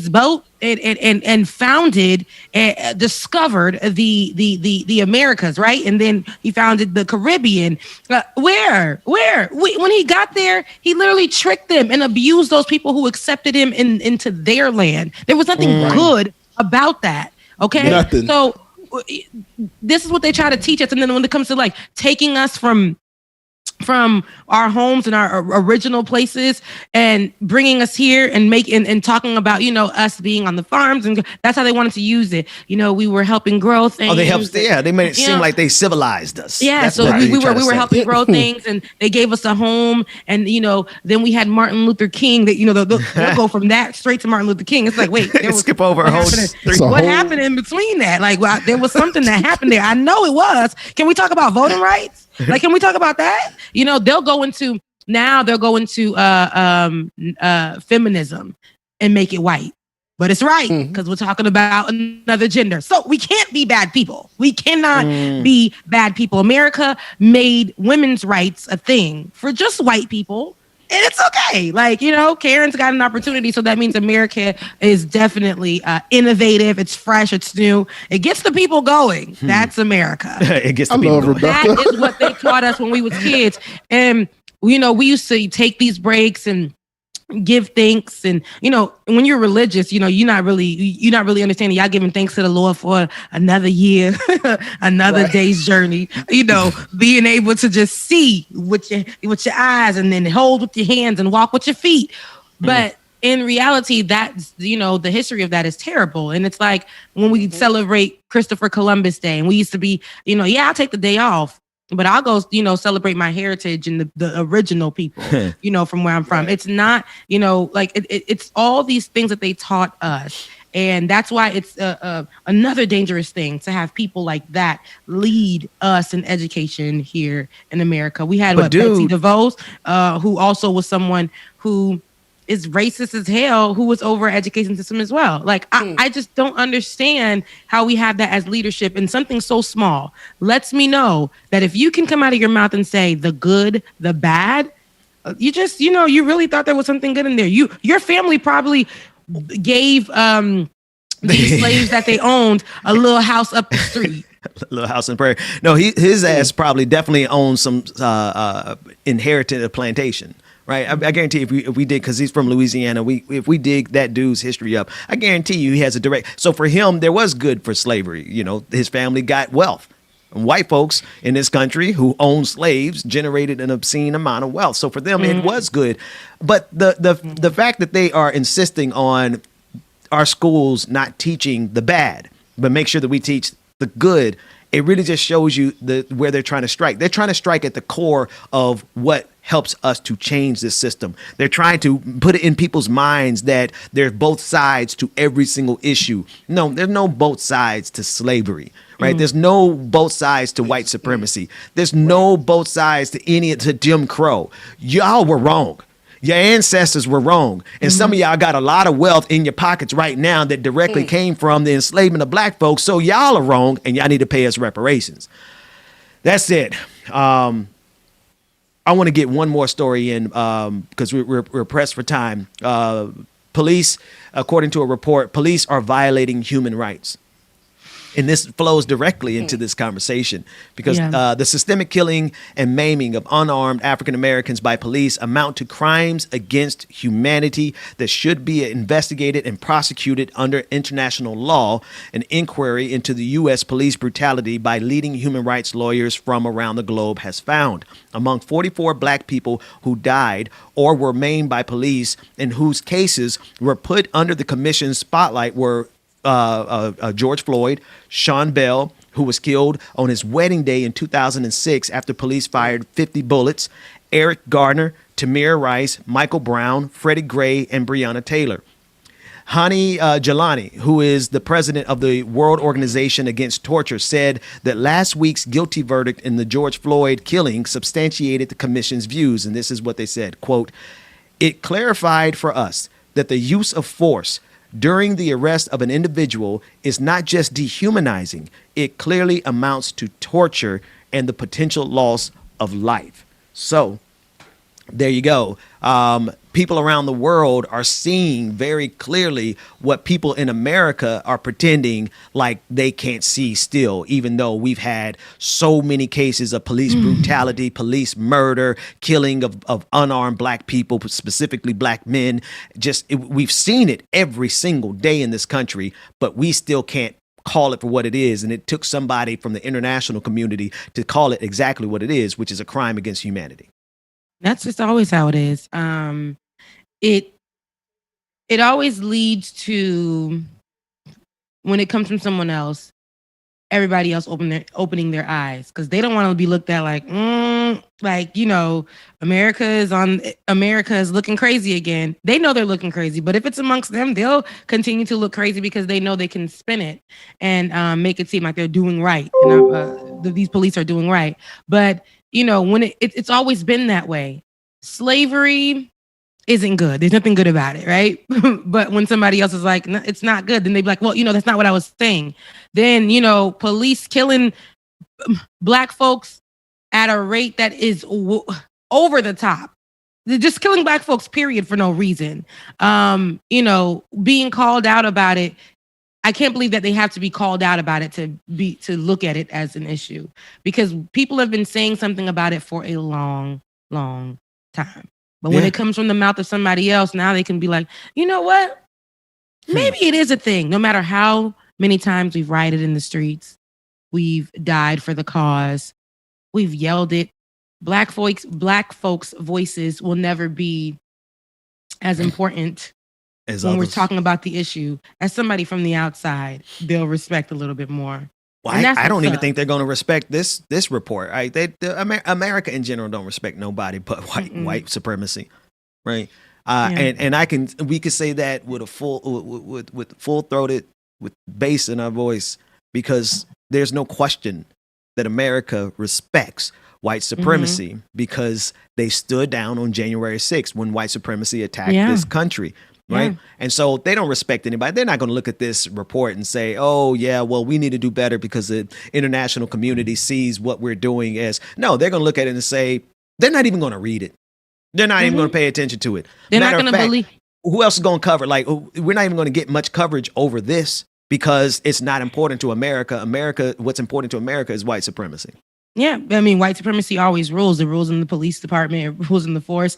boat and founded, discovered the Americas, right? And then he founded the Caribbean. When he got there, he literally tricked them and abused those people who accepted him into their land. There was nothing good about that. Okay, Nothing. So this is what they try to teach us, and then when it comes to like taking us from our homes and our original places and bringing us here and talking about, you know, us being on the farms, and that's how they wanted to use it. You know, we were helping grow things. Oh, they made it seem like they civilized us. Yeah, That's so what we they were helping grow things, and they gave us a home, and you know, then we had Martin Luther King. That, you know, they'll go from that straight to Martin Luther King. It's like, wait, there was skip over what happened in between that? Like, well, there was something that happened there. I know it was. Can we talk about voting rights? Like, can we talk about that? You know, they'll go into feminism and make it white, but it's right because we're talking about another gender. So we can't be bad people. We cannot be bad people. America made women's rights a thing for just white people. And it's okay. Like, you know, Karen's got an opportunity. So that means America is definitely innovative. It's fresh. It's new. It gets the people going. That's America. It gets the people going. That is what they taught us when we was kids. And, you know, we used to take these breaks and give thanks. And, you know, when you're religious, you know, you're not really understanding. Y'all giving thanks to the Lord for another year, another day's journey, you know, being able to just see with your eyes and then hold with your hands and walk with your feet. But in reality, that's, you know, the history of that is terrible. And it's like when we celebrate Christopher Columbus Day, and we used to be, you know, I'll take the day off, but I'll go, you know, celebrate my heritage and the original people, you know, from where I'm from. It's not, you know, like it's all these things that they taught us. And that's why it's another dangerous thing to have people like that lead us in education here in America. We had Betsy DeVos, who also was someone who is racist as hell, who was over our education system as well. Like, I just don't understand how we have that as leadership in something so small. Lets me know that if you can come out of your mouth and say the good, the bad, you just, you know, you really thought there was something good in there. Your family probably gave these slaves that they owned a little house up the street. Little house in prairie. No, his ass probably definitely owns some inherited a plantation. Right, I guarantee if we did, because he's from Louisiana, if we dig that dude's history up, I guarantee you he has a direct. So for him, there was good for slavery. You know, his family got wealth. And white folks in this country who owned slaves generated an obscene amount of wealth. So for them, it was good. But the fact that they are insisting on our schools not teaching the bad, but make sure that we teach the good, it really just shows you where they're trying to strike. They're trying to strike at the core of what helps us to change this system. They're trying to put it in people's minds that there's both sides to every single issue. No, there's no both sides to slavery, right? There's no both sides to white supremacy. There's no both sides to Jim Crow. Y'all were wrong. Your ancestors were wrong. And some of y'all got a lot of wealth in your pockets right now that directly came from the enslavement of black folks. So y'all are wrong, and y'all need to pay us reparations. That's it. I want to get one more story in because we're pressed for time. Police, according to a report, police are violating human rights. And this flows directly into this conversation because the systemic killing and maiming of unarmed African Americans by police amount to crimes against humanity that should be investigated and prosecuted under international law. An inquiry into the U.S. police brutality by leading human rights lawyers from around the globe has found among 44 black people who died or were maimed by police and whose cases were put under the commission's spotlight were George Floyd, Sean Bell, who was killed on his wedding day in 2006 after police fired 50 bullets, Eric Gardner, Tamir Rice, Michael Brown, Freddie Gray, and Breonna Taylor. Hani Jalani, who is the president of the World Organization Against Torture, said that last week's guilty verdict in the George Floyd killing substantiated the commission's views. And this is what they said, quote, "It clarified for us that the use of force during the arrest of an individual is not just dehumanizing, it clearly amounts to torture and the potential loss of life. So there you go. People around the world are seeing very clearly what people in America are pretending like they can't see still, even though we've had so many cases of police brutality, police murder, killing of unarmed black people, specifically black men. We've seen it every single day in this country, but we still can't call it for what it is. And it took somebody from the international community to call it exactly what it is, which is a crime against humanity. That's just always how it is. It always leads to, when it comes from someone else, everybody else opening their eyes, because they don't want to be looked at like America is looking crazy again. They know they're looking crazy, but if it's amongst them, they'll continue to look crazy because they know they can spin it and make it seem like they're doing right, and these police are doing right. But when it's always been that way. Slavery isn't good. There's nothing good about it, right? But when somebody else is like, no, it's not good, then they'd be like, well, that's not what I was saying. Then, police killing black folks at a rate that is over the top. They're just killing black folks, period, for no reason. Being called out about it, I can't believe that they have to be called out about it to look at it as an issue, because people have been saying something about it for a long, long time. But when it comes from the mouth of somebody else, now they can be like, you know what? Maybe it is a thing. No matter how many times we've rioted in the streets, we've died for the cause, we've yelled it. Black folks' voices will never be as important as when we're talking about the issue. As somebody from the outside, they'll respect a little bit more. Well, I don't even think they're going to respect this report. Right? America in general don't respect nobody but white supremacy, right? And we could say that with a full throated, with bass in our voice, because there's no question that America respects white supremacy because they stood down on January 6th when white supremacy attacked this country. Right. Yeah. And so they don't respect anybody. They're not going to look at this report and say, oh, yeah, well, we need to do better because the international community sees what we're doing as. No, they're going to look at it and say, they're not even going to read it. They're not even going to pay attention to it. They're not going to believe. Who else is going to cover? Like, we're not even going to get much coverage over this because it's not important to America. What's important to America is white supremacy. Yeah, I mean, white supremacy always rules. It rules in the police department. It rules in the force.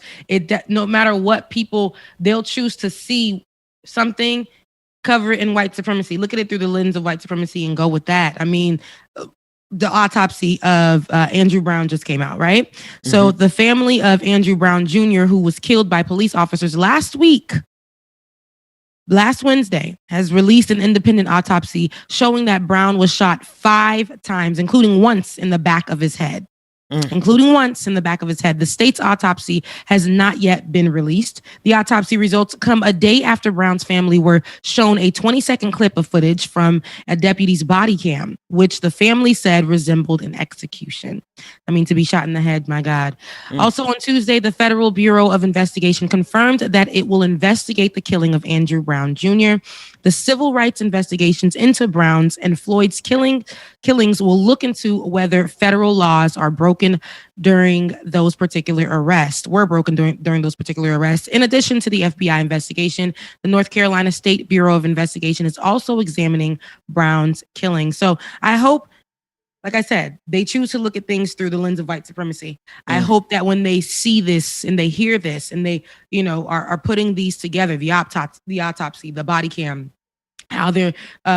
No matter what people, they'll choose to see something, cover it in white supremacy. Look at it through the lens of white supremacy and go with that. I mean, the autopsy of Andrew Brown just came out, right? So the family of Andrew Brown Jr., who was killed by police officers last Wednesday, has released an independent autopsy showing that Brown was shot 5 times, including once in the back of his head. The state's autopsy has not yet been released. The autopsy results come a day after Brown's family were shown a 20-second clip of footage from a deputy's body cam, which the family said resembled an execution. I mean, to be shot in the head, my God. Also on Tuesday, the Federal Bureau of Investigation confirmed that it will investigate the killing of Andrew Brown Jr. The civil rights investigations into Brown's and Floyd's killings will look into whether federal laws are broken during those particular arrests, during those particular arrests. In addition to the FBI investigation, the North Carolina State Bureau of Investigation is also examining Brown's killing. So I hope, like I said, they choose to look at things through the lens of white supremacy. I hope that when they see this and they hear this and they, are putting these together, the autopsy, the body cam, how they're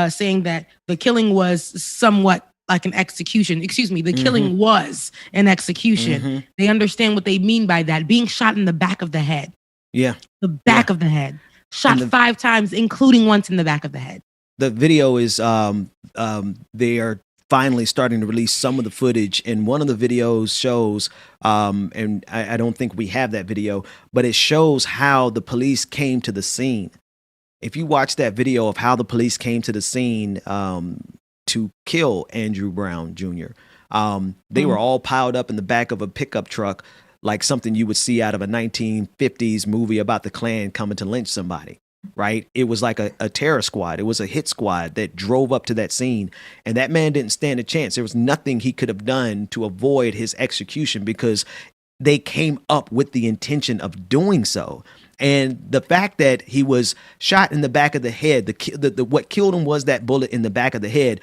saying that the killing was somewhat like an execution. The killing was an execution. They understand what they mean by that. Being shot in the back of the head. Yeah. The back of the head. Shot 5 times, including once in the back of the head. The video is, they are finally starting to release some of the footage, and one of the videos shows, and I don't think we have that video, but it shows how the police came to the scene. If you watch that video of how the police came to the scene to kill Andrew Brown Jr., they were all piled up in the back of a pickup truck, like something you would see out of a 1950s movie about the Klan coming to lynch somebody. right? It was like a terror squad. It was a hit squad that drove up to that scene, and that man didn't stand a chance. There was nothing he could have done to avoid his execution because they came up with the intention of doing so. And the fact that he was shot in the back of the head, what killed him was that bullet in the back of the head,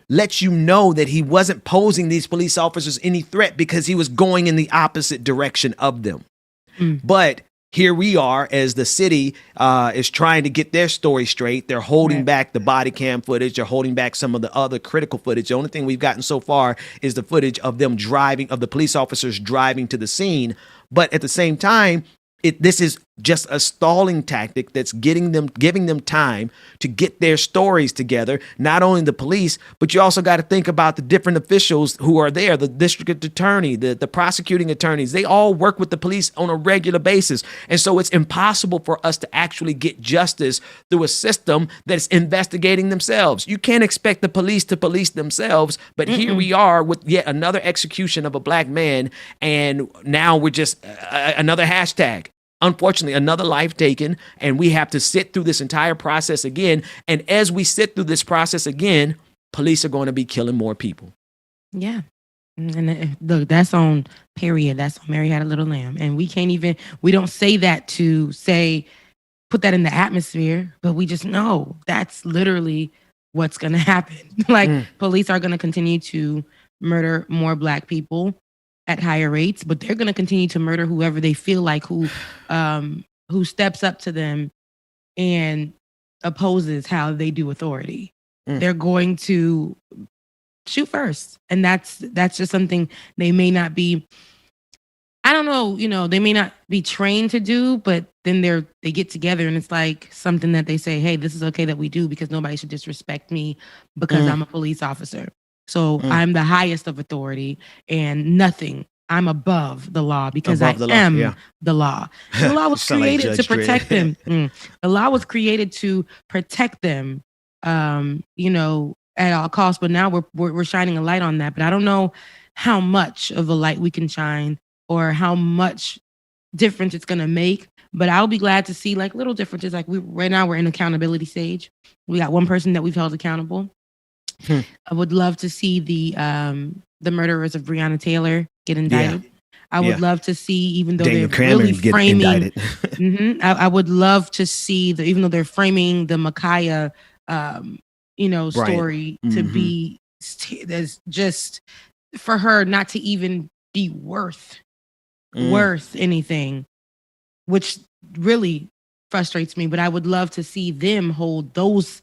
lets you know that he wasn't posing these police officers any threat because he was going in the opposite direction of them. But here we are as the city is trying to get their story straight. They're holding back the body cam footage. They're holding back some of the other critical footage. The only thing we've gotten so far is the footage of them driving, of the police officers driving to the scene. But at the same time, this is just a stalling tactic that's giving them time to get their stories together. Not only the police, but you also got to think about the different officials who are there, the district attorney, the prosecuting attorneys. They all work with the police on a regular basis. And so it's impossible for us to actually get justice through a system that's investigating themselves. You can't expect the police to police themselves, but here we are with yet another execution of a black man, and now we're just another hashtag. Unfortunately, another life taken, and we have to sit through this entire process again. And as we sit through this process again, police are going to be killing more people. Yeah. And look, that's on period. That's on Mary Had a Little Lamb. And we don't say that to put that in the atmosphere, but we just know that's literally what's going to happen. Police are going to continue to murder more black people at higher rates, but they're going to continue to murder whoever they feel like who steps up to them and opposes how they do authority. They're going to shoot first, and that's just something they may not be. I don't know, they may not be trained to do, but then they get together and it's like something that they say, hey, this is okay that we do because nobody should disrespect me because I'm a police officer. So I'm the highest of authority and nothing. I'm above the law because I am the law. The law was created to protect them. The law was created to protect them, at all costs. But now we're shining a light on that. But I don't know how much of a light we can shine or how much difference it's going to make. But I'll be glad to see little differences. Right now we're in accountability stage. We got one person that we've held accountable. I would love to see the murderers of Breonna Taylor get indicted. I would love to see, even though Daniel they're really framing, I would love to see even though they're framing the Micaiah, story to be there's just for her not to even be worth anything, which really frustrates me. But I would love to see them hold that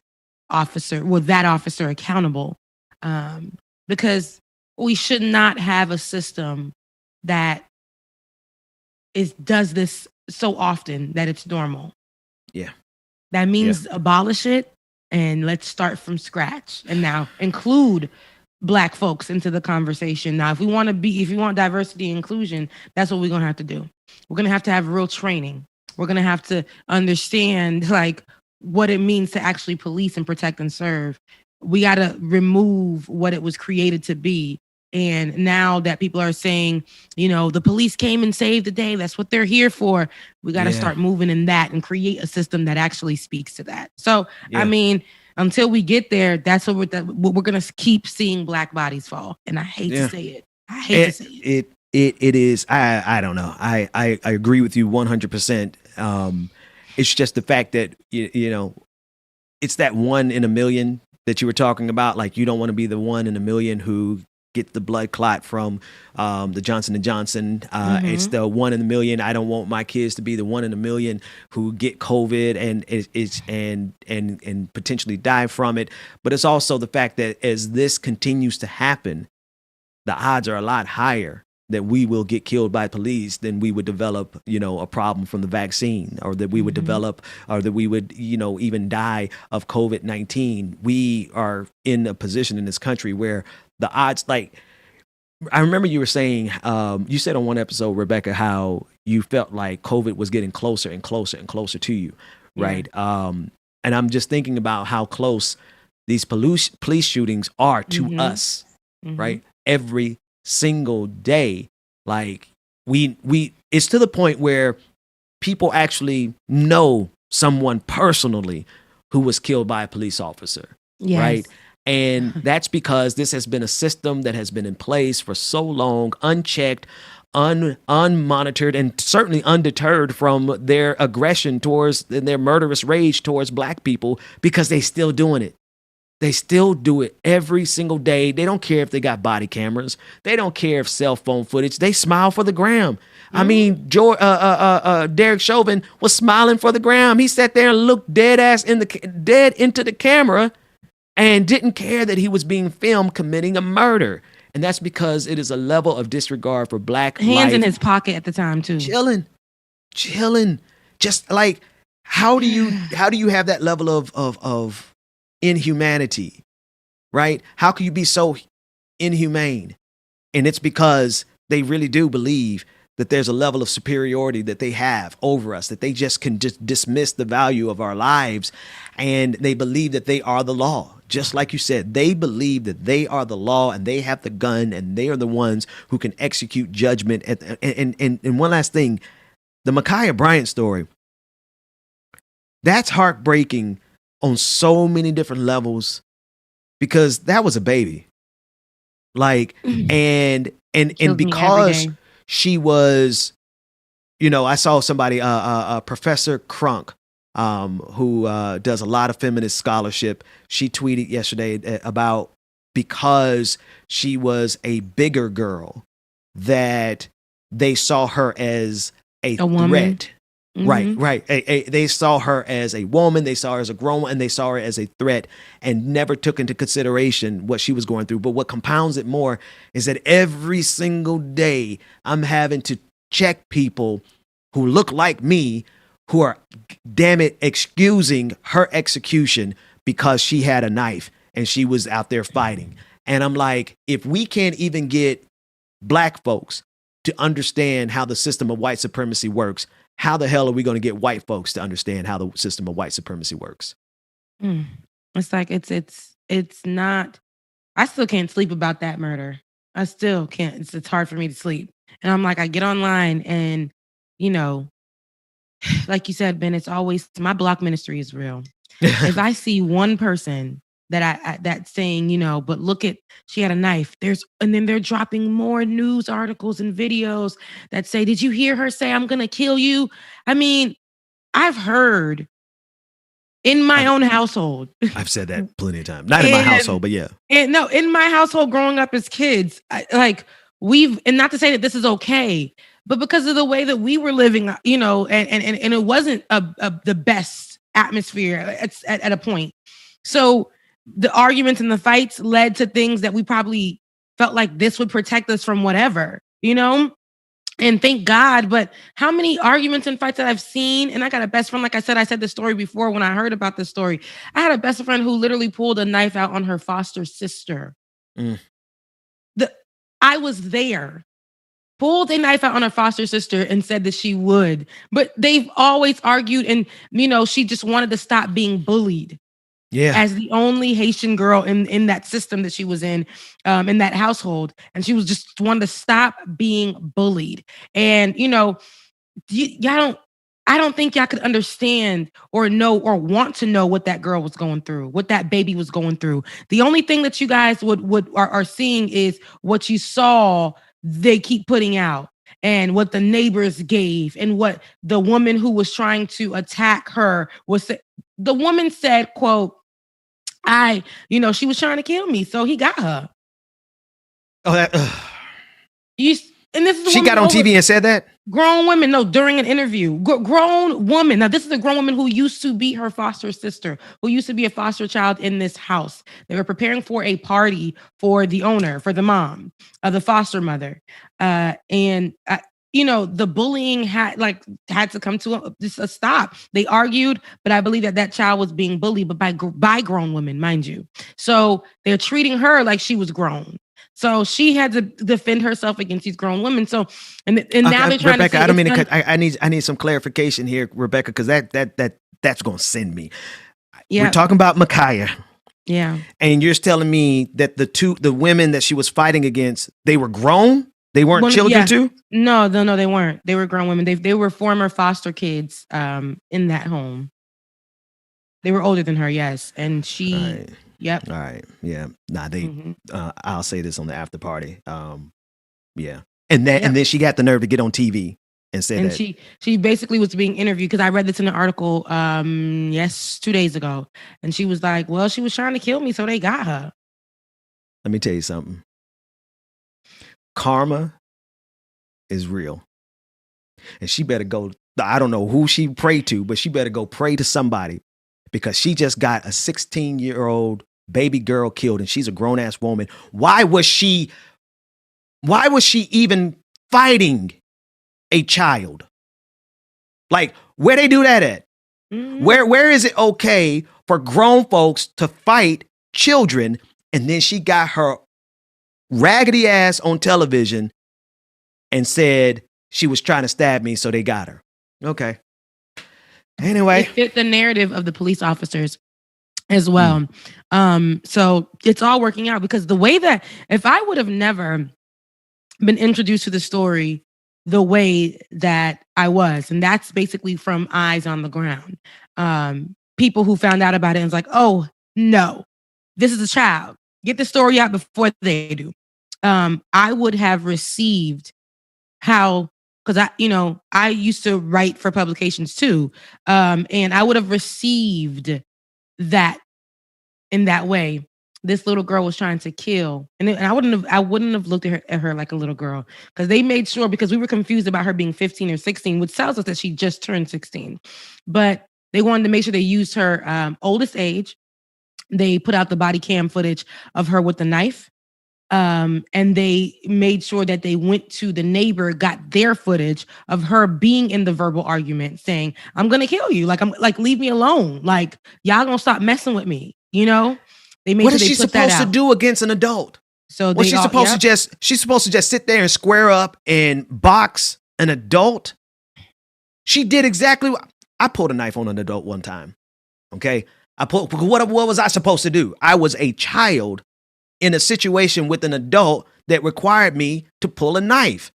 officer accountable, because we should not have a system that does this so often that it's normal. Yeah. That means abolish it and let's start from scratch. And now include Black folks into the conversation. Now, if we want diversity and inclusion, that's what we're going to have to do. We're going to have real training. We're going to have to understand what it means to actually police and protect and serve. We got to remove what it was created to be. And now that people are saying, the police came and saved the day, that's what they're here for. We got to start moving in that and create a system that actually speaks to that. So, I mean, until we get there, that's what we're going to keep seeing Black bodies fall. And I hate to say it. I hate to say it. It is. I don't know. I agree with you 100%. It's just the fact that, it's that 1 in a million that you were talking about. You don't want to be the 1 in a million who get the blood clot from the Johnson & Johnson. It's the 1 in a million. I don't want my kids to be the 1 in a million who get COVID and potentially die from it. But it's also the fact that as this continues to happen, the odds are a lot higher that we will get killed by police than we would develop, a problem from the vaccine, or that we would develop, or that we would, even die of COVID-19. We are in a position in this country where the odds, I remember you were saying, you said on one episode, Rebecca, how you felt like COVID was getting closer and closer and closer to you, right? And I'm just thinking about how close these police shootings are to us, right? Every single day. We it's to the point where people actually know someone personally who was killed by a police officer, right? And that's because this has been a system that has been in place for so long, unchecked, unmonitored, and certainly undeterred from their aggression towards their murderous rage towards black people, because they still doing it. They still do it every single day. They don't care if they got body cameras. They don't care if cell phone footage. They smile for the gram. I mean, Derek Chauvin was smiling for the gram. He sat there and looked dead into the camera and didn't care that he was being filmed committing a murder. And that's because it is a level of disregard for black life. Hands in his pocket at the time too. Chilling. Just like, how do you have that level of inhumanity, right? How can you be so inhumane? And it's because they really do believe that there's a level of superiority that they have over us, that they just can just dismiss the value of our lives, and they believe that they are the law. Just like you said, they believe that they are the law and they have the gun and they are the ones who can execute judgment. And one last thing, the Ma'Khia Bryant story, that's heartbreaking on so many different levels, because that was a baby. Like, and because she was, I saw somebody, Professor Crunk, who does a lot of feminist scholarship. She tweeted yesterday about, because she was a bigger girl, that they saw her as a threat. Right. They saw her as a woman, they saw her as a grown woman, and they saw her as a threat, and never took into consideration what she was going through. But what compounds it more is that every single day I'm having to check people who look like me, who are, damn it, excusing her execution because she had a knife and she was out there fighting. And I'm like, if we can't even get black folks to understand how the system of white supremacy works, how the hell are we going to get white folks to understand how the system of white supremacy works? It's like, it's not, I still can't sleep about that murder. I still can't. It's hard for me to sleep. And I'm like, I get online and, like you said, Ben, it's always, my block ministry is real. If I see one person that's saying, but look at, she had a knife. And then they're dropping more news articles and videos that say, did you hear her say, I'm going to kill you? I mean, I've heard in my own household. I've said that plenty of times. Not in my household, but yeah. And no, in my household growing up as kids, and not to say that this is okay, but because of the way that we were living, and it wasn't the best atmosphere at a point. So the arguments and the fights led to things that we probably felt like this would protect us from whatever, and thank God. But how many arguments and fights that I've seen, and I got a best friend, like I said the story before when I heard about this story. I had a best friend who literally pulled a knife out on her foster sister. I was there. Pulled a knife out on her foster sister and said that she would. But they've always argued, and, she just wanted to stop being bullied. Yeah. As the only Haitian girl in that system that she was in that household. And she was just wanted to stop being bullied. And, I don't think y'all could understand or know or want to know what that girl was going through, what that baby was going through. The only thing that you guys are seeing is what you saw they keep putting out, and what the neighbors gave, and what the woman who was trying to attack her was. The woman said, quote, she was trying to kill me, so he got her. Oh, that. And this is she got on TV and said that? Grown women, no, during an interview. Grown woman. Now, this is a grown woman who used to be her foster sister, who used to be a foster child in this house. They were preparing for a party for the owner, for the mom, the foster mother. The bullying had to come to a stop. They argued, but I believe that child was being bullied, but by grown women, mind you. So they're treating her like she was grown. So she had to defend herself against these grown women. So now they're trying Rebecca, to. I don't mean to cut. I need some clarification here, Rebecca, because that's gonna send me. Yeah. We're talking about Ma'Khia. Yeah. And you're telling me that the women that she was fighting against, they were grown? They weren't children too? No, they weren't. They were grown women. They were former foster kids in that home. They were older than her, yes. And she, right. Yep. All right. Yeah. Nah, they, I'll say this on the after party. Yeah. And then she got the nerve to get on TV and say that. And she basically was being interviewed, because I read this in an article, 2 days ago. And she was like, well, she was trying to kill me, so they got her. Let me tell you something. Karma is real. And she better go, I don't know who she prayed to, but she better go pray to somebody, because she just got a 16-year-old baby girl killed, and she's a grown-ass woman. Why was she even fighting a child? Like, where they do that at? Mm-hmm. Where is it okay for grown folks to fight children? And then she got her raggedy ass on television and said she was trying to stab me, so they got her. Okay. Anyway. It fit the narrative of the police officers as well. So it's all working out, because the way that, if I would have never been introduced to the story the way that I was, and that's basically from eyes on the ground, people who found out about it and was like, oh, no, this is a child. Get the story out before they do. I would have received because I used to write for publications too. And I would have received that in that way. This little girl was trying to kill. And I wouldn't have looked at her like a little girl, because they made sure, because we were confused about her being 15 or 16, which tells us that she just turned 16. But they wanted to make sure they used her oldest age. They put out the body cam footage of her with the knife. And they made sure that they went to the neighbor, got their footage of her being in the verbal argument, saying, I'm going to kill you. Like, leave me alone. Like, y'all gonna stop messing with me. They made what sure is she supposed to do against an adult? So she's supposed to just sit there and square up and box an adult. She did exactly what I pulled a knife on an adult one time. Okay. What was I supposed to do? I was a child in a situation with an adult that required me to pull a knife.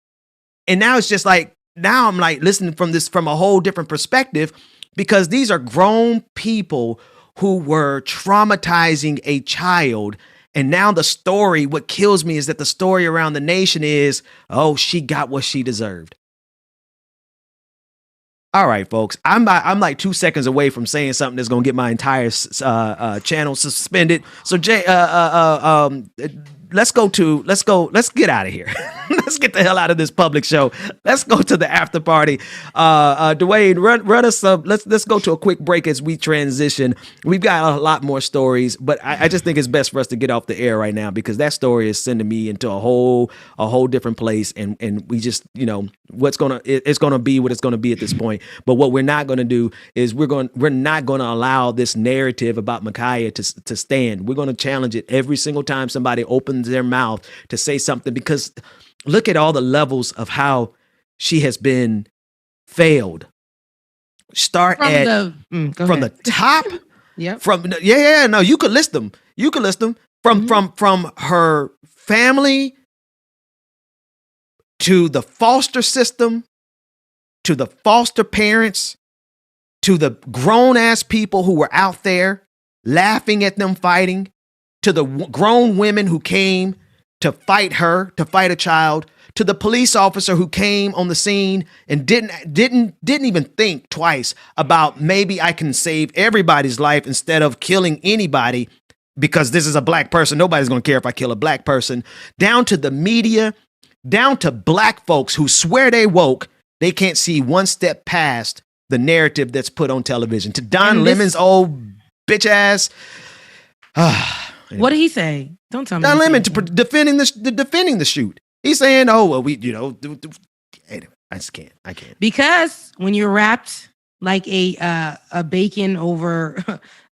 And now it's just like, now I'm like listening from a whole different perspective, because these are grown people who were traumatizing a child. And now what kills me is that the story around the nation is, oh, she got what she deserved. All right, folks, I'm like 2 seconds away from saying something that's going to get my entire channel suspended. So Jay, let's get out of here. Let's get the hell out of this public show. Let's go to the after party. Dwayne, run us some. Let's go to a quick break as we transition. We've got a lot more stories, but I just think it's best for us to get off the air right now, because that story is sending me into a whole different place, and we just, it's gonna be what it's gonna be at this point. But what we're not gonna do is we're not gonna allow this narrative about Ma'Khia to stand. We're gonna challenge it every single time somebody opens their mouth to say something, because look at all the levels of how she has been failed. Start from the top. Yeah. No, you could list them. From her family to the foster system, to the foster parents, to the grown ass people who were out there laughing at them fighting, to the grown women who came to fight a child, to the police officer who came on the scene and didn't even think twice about, maybe I can save everybody's life instead of killing anybody, because this is a black person. Nobody's going to care if I kill a black person. Down to the media, down to black folks who swear they woke, they can't see one step past the narrative that's put on television. To Don Lemon's old bitch ass. Anyway. What did he say? Don't tell me. Don Lemon defending the shoot. He's saying, "Oh well, anyway, I can't. Because when you're wrapped like a bacon over,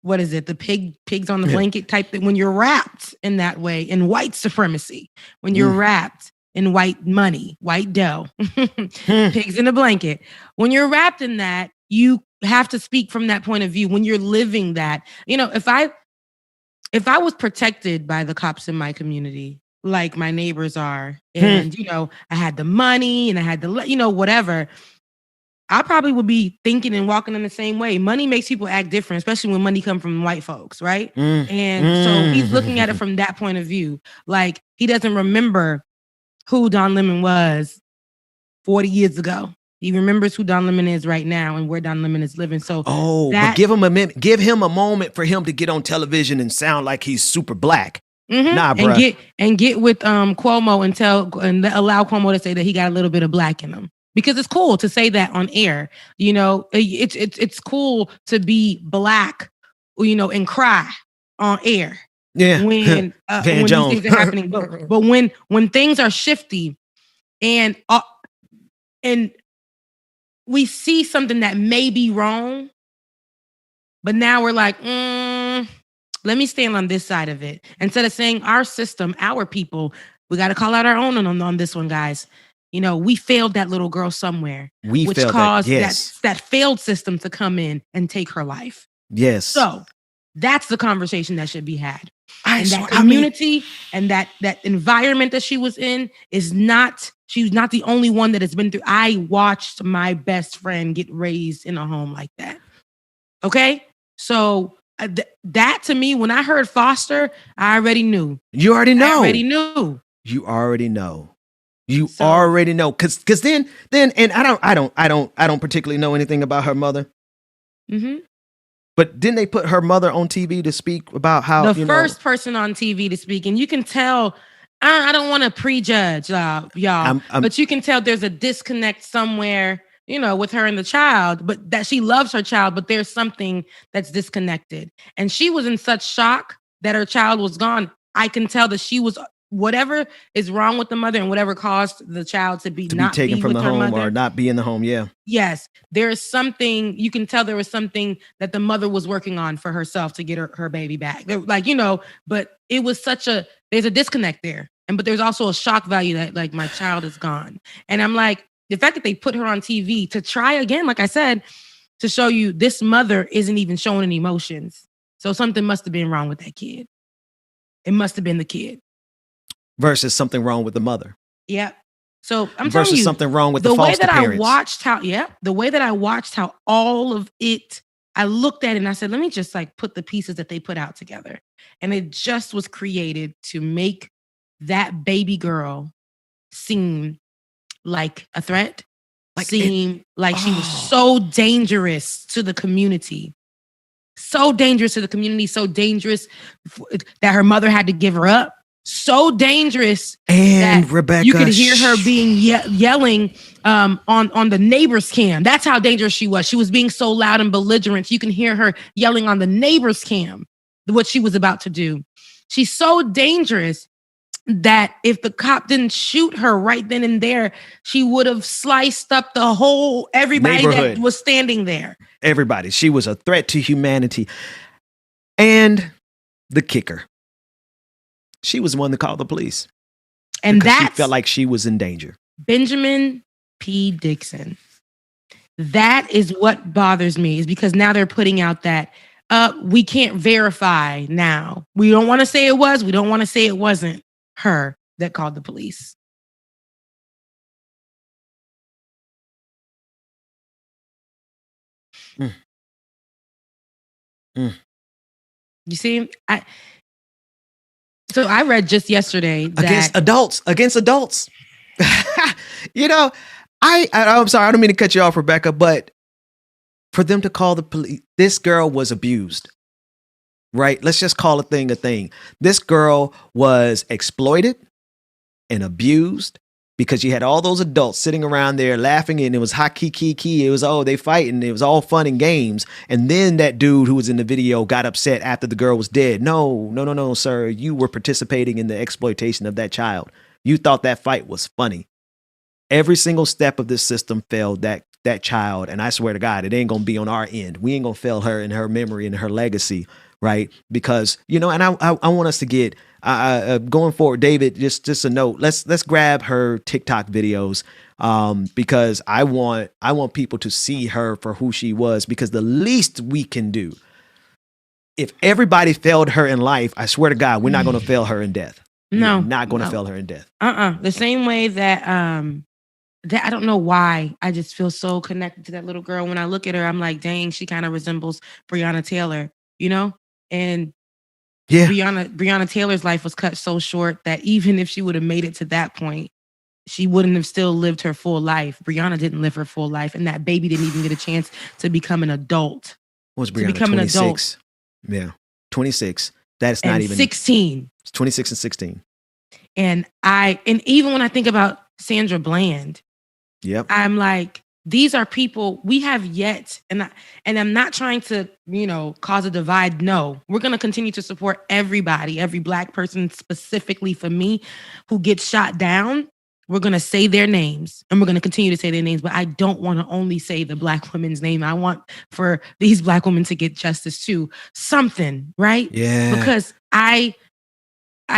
what is it? The pigs on the blanket type thing. When you're wrapped in that way, in white supremacy, when you're wrapped in white money, white dough, pigs in a blanket. When you're wrapped in that, you have to speak from that point of view. When you're living that, if I was protected by the cops in my community, like my neighbors are, and, I had the money and I had the, whatever, I probably would be thinking and walking in the same way. Money makes people act different, especially when money comes from white folks, right? And so he's looking at it from that point of view. Like, he doesn't remember who Don Lemon was 40 years ago. He remembers who Don Lemon is right now and where Don Lemon is living. So, but give him a minute, give him a moment for him to get on television and sound like he's super black. Nah, bro. And get with Cuomo and allow Cuomo to say that he got a little bit of black in him. Because it's cool to say that on air. You know, it's cool to be black, you know, and cry on air. Yeah. When these things are happening. But when things are shifty and we see something that may be wrong, but now we're like, let me stand on this side of it. Instead of saying our system, our people, we got to call out our own on this one, guys. You know, we failed that little girl somewhere, which caused that failed system to come in and take her life. Yes. So that's the conversation that should be had. And that community and that environment that she was in is not, she's not the only one that has been through. I watched my best friend get raised in a home like that. Okay. So that to me, when I heard foster, I already knew. You already know. I already knew. You already know. You already know. Cause then, and I don't particularly know anything about her mother. Mm-hmm. But didn't they put her mother on TV to speak about how the first person on TV to speak, and you can tell. I don't want to prejudge, y'all, but you can tell there's a disconnect somewhere, you know, with her and the child. But that she loves her child, but there's something that's disconnected, and she was in such shock that her child was gone. I can tell that she was. Whatever is wrong with the mother and whatever caused the child to be taken from the home or not be in the home. Yeah. Yes. There is something, you can tell there was something that the mother was working on for herself to get her baby back. Like, you know, but it was there's a disconnect there. But there's also a shock value that like my child is gone. And I'm like, the fact that they put her on TV to try again, like I said, to show you this mother isn't even showing any emotions. So something must have been wrong with that kid. It must have been the kid. Versus something wrong with the mother. Yep. So I'm telling you, something wrong with the foster parents. The way that I watched how all of it, I looked at it and I said, let me just like put the pieces that they put out together. And it just was created to make that baby girl seem like a threat, she was so dangerous to the community. So dangerous to the community, so dangerous that her mother had to give her up. So dangerous, and that Rebecca, you could hear her being yelling on the neighbor's cam. That's how dangerous she was. She was being so loud and belligerent. You can hear her yelling on the neighbor's cam what she was about to do. She's so dangerous that if the cop didn't shoot her right then and there, she would have sliced up the whole everybody that was standing there. Everybody. She was a threat to humanity. And the kicker. She was the one that called the police. And she felt like she was in danger. Benjamin P. Dixon. That is what bothers me, is because now they're putting out that we can't verify now. We don't want to say it was. We don't want to say it wasn't her that called the police. You see, So I read just yesterday that against adults. You know, I'm sorry, I don't mean to cut you off, Rebecca, but for them to call the police, this girl was abused, right? Let's just call a thing. This girl was exploited and abused because you had all those adults sitting around there laughing, and it was ha key. It was, they fighting. It was all fun and games. And then that dude who was in the video got upset after the girl was dead. No, sir. You were participating in the exploitation of that child. You thought that fight was funny. Every single step of this system failed that child. And I swear to God, it ain't going to be on our end. We ain't going to fail her in her memory and her legacy. Right. Because, you know, and I want us to get going forward, David, just a note. Let's grab her TikTok videos because I want people to see her for who she was, because the least we can do, if everybody failed her in life, I swear to God, we're not going to fail her in death. No, we're not going to fail her in death. The same way that I don't know why. I just feel so connected to that little girl. When I look at her, I'm like, dang, she kind of resembles Breonna Taylor, you know? And Breonna Taylor's life was cut so short that even if she would have made it to that point, she wouldn't have still lived her full life. Breonna didn't live her full life, and that baby didn't even get a chance to become an adult. What's Breonna? To become 26? An adult. Yeah, 26. That's not even 16. It's 26 and 16. And even when I think about Sandra Bland, I'm like, these are people we have yet, and I'm not trying to, cause a divide. No, we're going to continue to support everybody, every Black person, specifically for me, who gets shot down. We're going to say their names, and we're going to continue to say their names, but I don't want to only say the Black woman's name. I want for these Black women to get justice too. Something, right? Yeah. Because I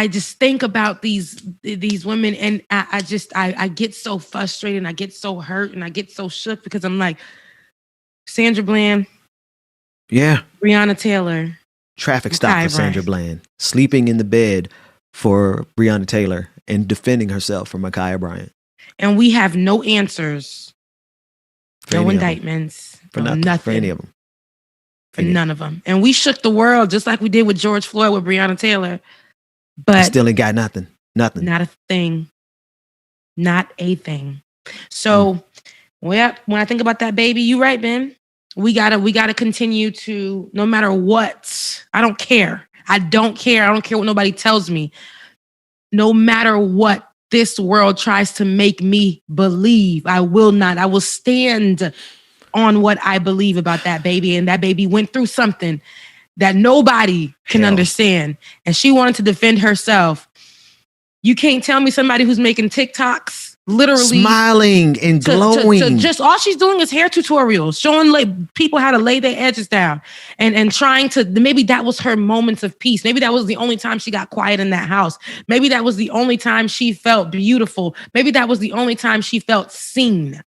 just think about these women, and I get so frustrated, and I get so hurt, and I get so shook because I'm like, Sandra Bland, Breonna Taylor, traffic stop for Sandra Bland, sleeping in the bed for Breonna Taylor, and defending herself for Ma'Khia Bryant. And we have no answers, no indictments, for nothing, for any of them, for none of them. And we shook the world just like we did with George Floyd with Breonna Taylor. But still ain't got nothing. Nothing. Not a thing. Not a thing. So, when I think about that baby, you right, Ben. We gotta continue to, no matter what. I don't care. I don't care what nobody tells me. No matter what this world tries to make me believe, I will not. I will stand on what I believe about that baby. And that baby went through something that nobody can understand. And she wanted to defend herself. You can't tell me somebody who's making TikToks, literally smiling and glowing. To just all she's doing is hair tutorials, showing people how to lay their edges down and trying to, maybe that was her moments of peace. Maybe that was the only time she got quiet in that house. Maybe that was the only time she felt beautiful. Maybe that was the only time she felt seen.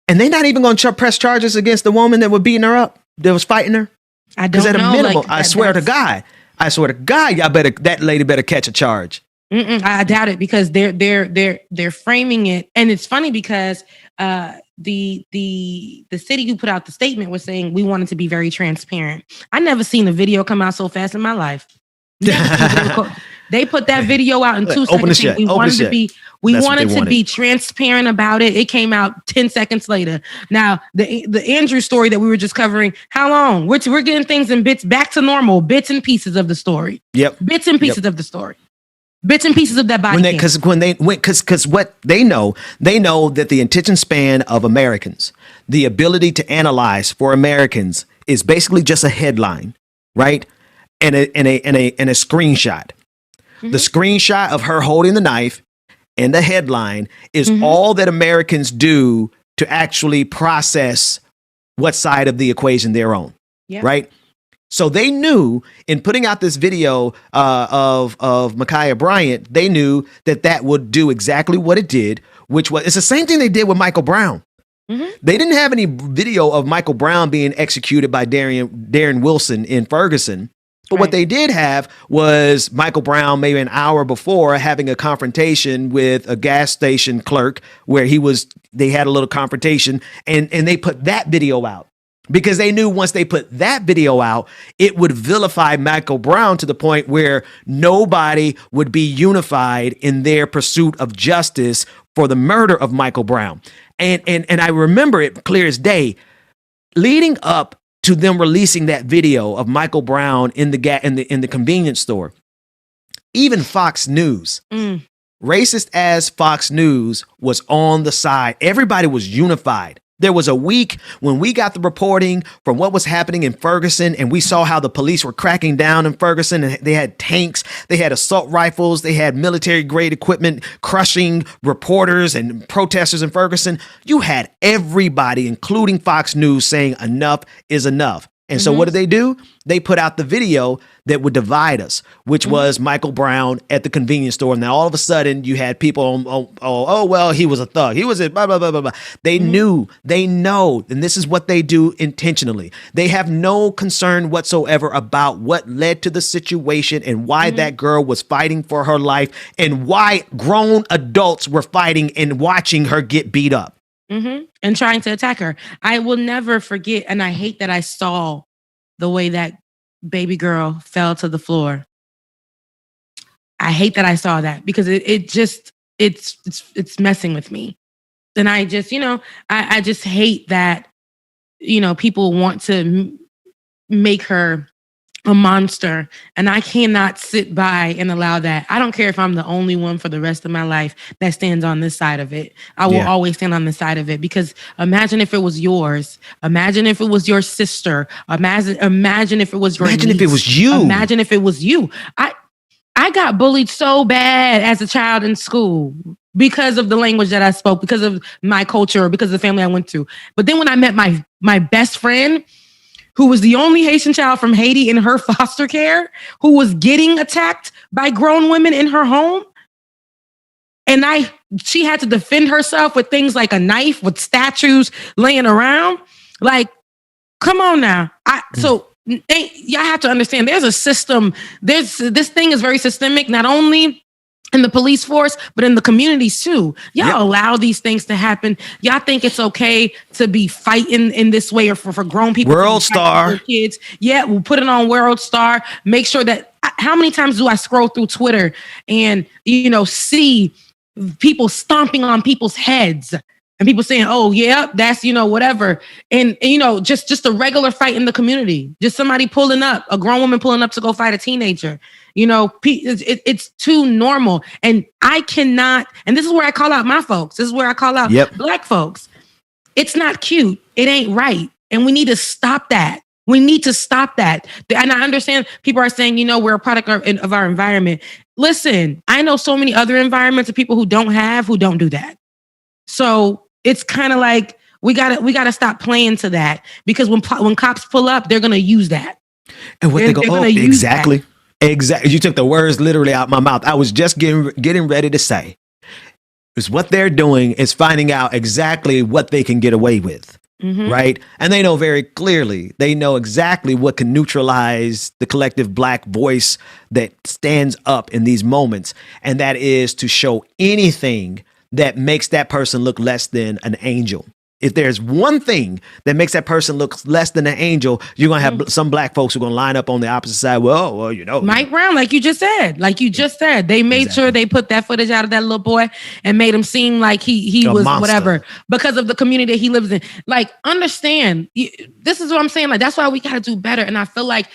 And they're not even going to press charges against the woman that was beating her up, that was fighting her. I don't know. Because at a minimum, I swear to God, that lady better catch a charge. I doubt it, because they're framing it, and it's funny because the city who put out the statement was saying we wanted to be very transparent. I never seen a video come out so fast in my life. They put that video out in 2 seconds. We wanted to be transparent about it. It came out 10 seconds later. Now, the Andrew story that we were just covering, how long? We're getting things in bits, back to normal, bits and pieces of the story. Yep. Bits and pieces of the story. Bits and pieces of that body. Because what they know that the attention span of Americans, the ability to analyze for Americans, is basically just a headline, right? And a screenshot. Mm-hmm. The screenshot of her holding the knife and the headline is all that Americans do to actually process what side of the equation they're on, right? So they knew in putting out this video of Ma'Khia Bryant, they knew that would do exactly what it did, which was, it's the same thing they did with Michael Brown. Mm-hmm. They didn't have any video of Michael Brown being executed by Darren Wilson in Ferguson. But what they did have was Michael Brown, maybe an hour before, having a confrontation with a gas station clerk where they had a little confrontation, and they put that video out because they knew once they put that video out, it would vilify Michael Brown to the point where nobody would be unified in their pursuit of justice for the murder of Michael Brown. And I remember it clear as day, leading up to them releasing that video of Michael Brown in the convenience store. Even Fox News, racist as Fox News, was on the side. Everybody was unified. There was a week when we got the reporting from what was happening in Ferguson, and we saw how the police were cracking down in Ferguson, and they had tanks, they had assault rifles, they had military grade equipment crushing reporters and protesters in Ferguson. You had everybody, including Fox News, saying enough is enough. And so what did they do? They put out the video that would divide us, which was Michael Brown at the convenience store. Now, all of a sudden, you had people, well, he was a thug. He was a blah, blah, blah, blah, blah. They know, and this is what they do intentionally. They have no concern whatsoever about what led to the situation and why that girl was fighting for her life and why grown adults were fighting and watching her get beat up. And trying to attack her. I will never forget, and I hate that I saw the way that baby girl fell to the floor. I hate that I saw that because it's messing with me. And I just, I just hate that, people want to make her a monster, and I cannot sit by and allow that. I don't care if I'm the only one for the rest of my life that stands on this side of it. I will always stand on this side of it, because imagine if it was yours. Imagine if it was your sister. Imagine if it was your niece. If it was you. Imagine if it was you. I got bullied so bad as a child in school because of the language that I spoke, because of my culture, because of the family I went to. But then when I met my best friend, who was the only Haitian child from Haiti in her foster care, who was getting attacked by grown women in her home. And she had to defend herself with things like a knife, with statues laying around. Like, come on now. So y'all have to understand, there's a system. This thing is very systemic, not only in the police force, but in the communities too. Y'all allow these things to happen. Y'all think it's okay to be fighting in this way, or for grown people. World Star. Kids. Yeah, we'll put it on World Star. Make sure that, how many times do I scroll through Twitter and, see people stomping on people's heads and people saying, oh yeah, that's, whatever. And just a regular fight in the community. Just somebody pulling up, a grown woman pulling up to go fight a teenager. It's too normal. And I cannot, and this is where I call out my folks. This is where I call out Black folks. It's not cute. It ain't right. And we need to stop that. We need to stop that. And I understand people are saying, we're a product of our environment. Listen, I know so many other environments of people who don't do that. So it's kind of like, we gotta stop playing to that, because when cops pull up, they're going to use that. And what they go, exactly. Exactly. You took the words literally out my mouth. I was just getting ready to say, is what they're doing is finding out exactly what they can get away with. Right. And they know very clearly, they know exactly what can neutralize the collective Black voice that stands up in these moments. And that is to show anything that makes that person look less than an angel. If there's one thing that makes that person look less than an angel, you're going to have some Black folks who are going to line up on the opposite side. Well, Mike Brown, like you just said, they made sure they put that footage out of that little boy and made him seem like he was monster. Whatever, because of the community that he lives in. Like, understand, this is what I'm saying. Like, that's why we got to do better. And I feel like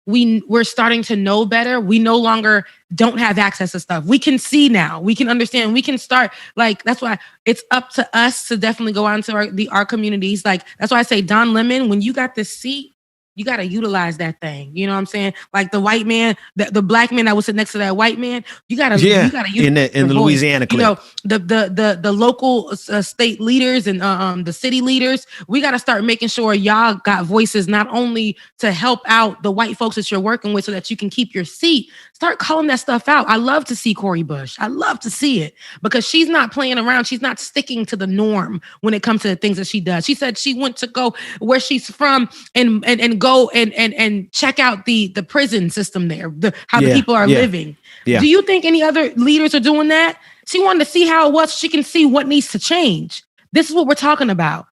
we're starting to know better. We no longer don't have access to stuff. We can see now. We can understand. We can start. Like, that's why it's up to us to definitely go out into our communities. Like, that's why I say, Don Lemon, when you got this seat, you got to utilize that thing. You know what I'm saying? Like the white man, the Black man that was sitting next to that white man, you got to use in the Louisiana clip. The local state leaders and the city leaders, we got to start making sure y'all got voices, not only to help out the white folks that you're working with so that you can keep your seat. Start calling that stuff out. I love to see Cori Bush. I love to see it, because she's not playing around. She's not sticking to the norm when it comes to the things that she does. She said she went to go where she's from and go and check out the prison system there, how the people are living. Yeah. Do you think any other leaders are doing that? She wanted to see how it was so she can see what needs to change. This is what we're talking about.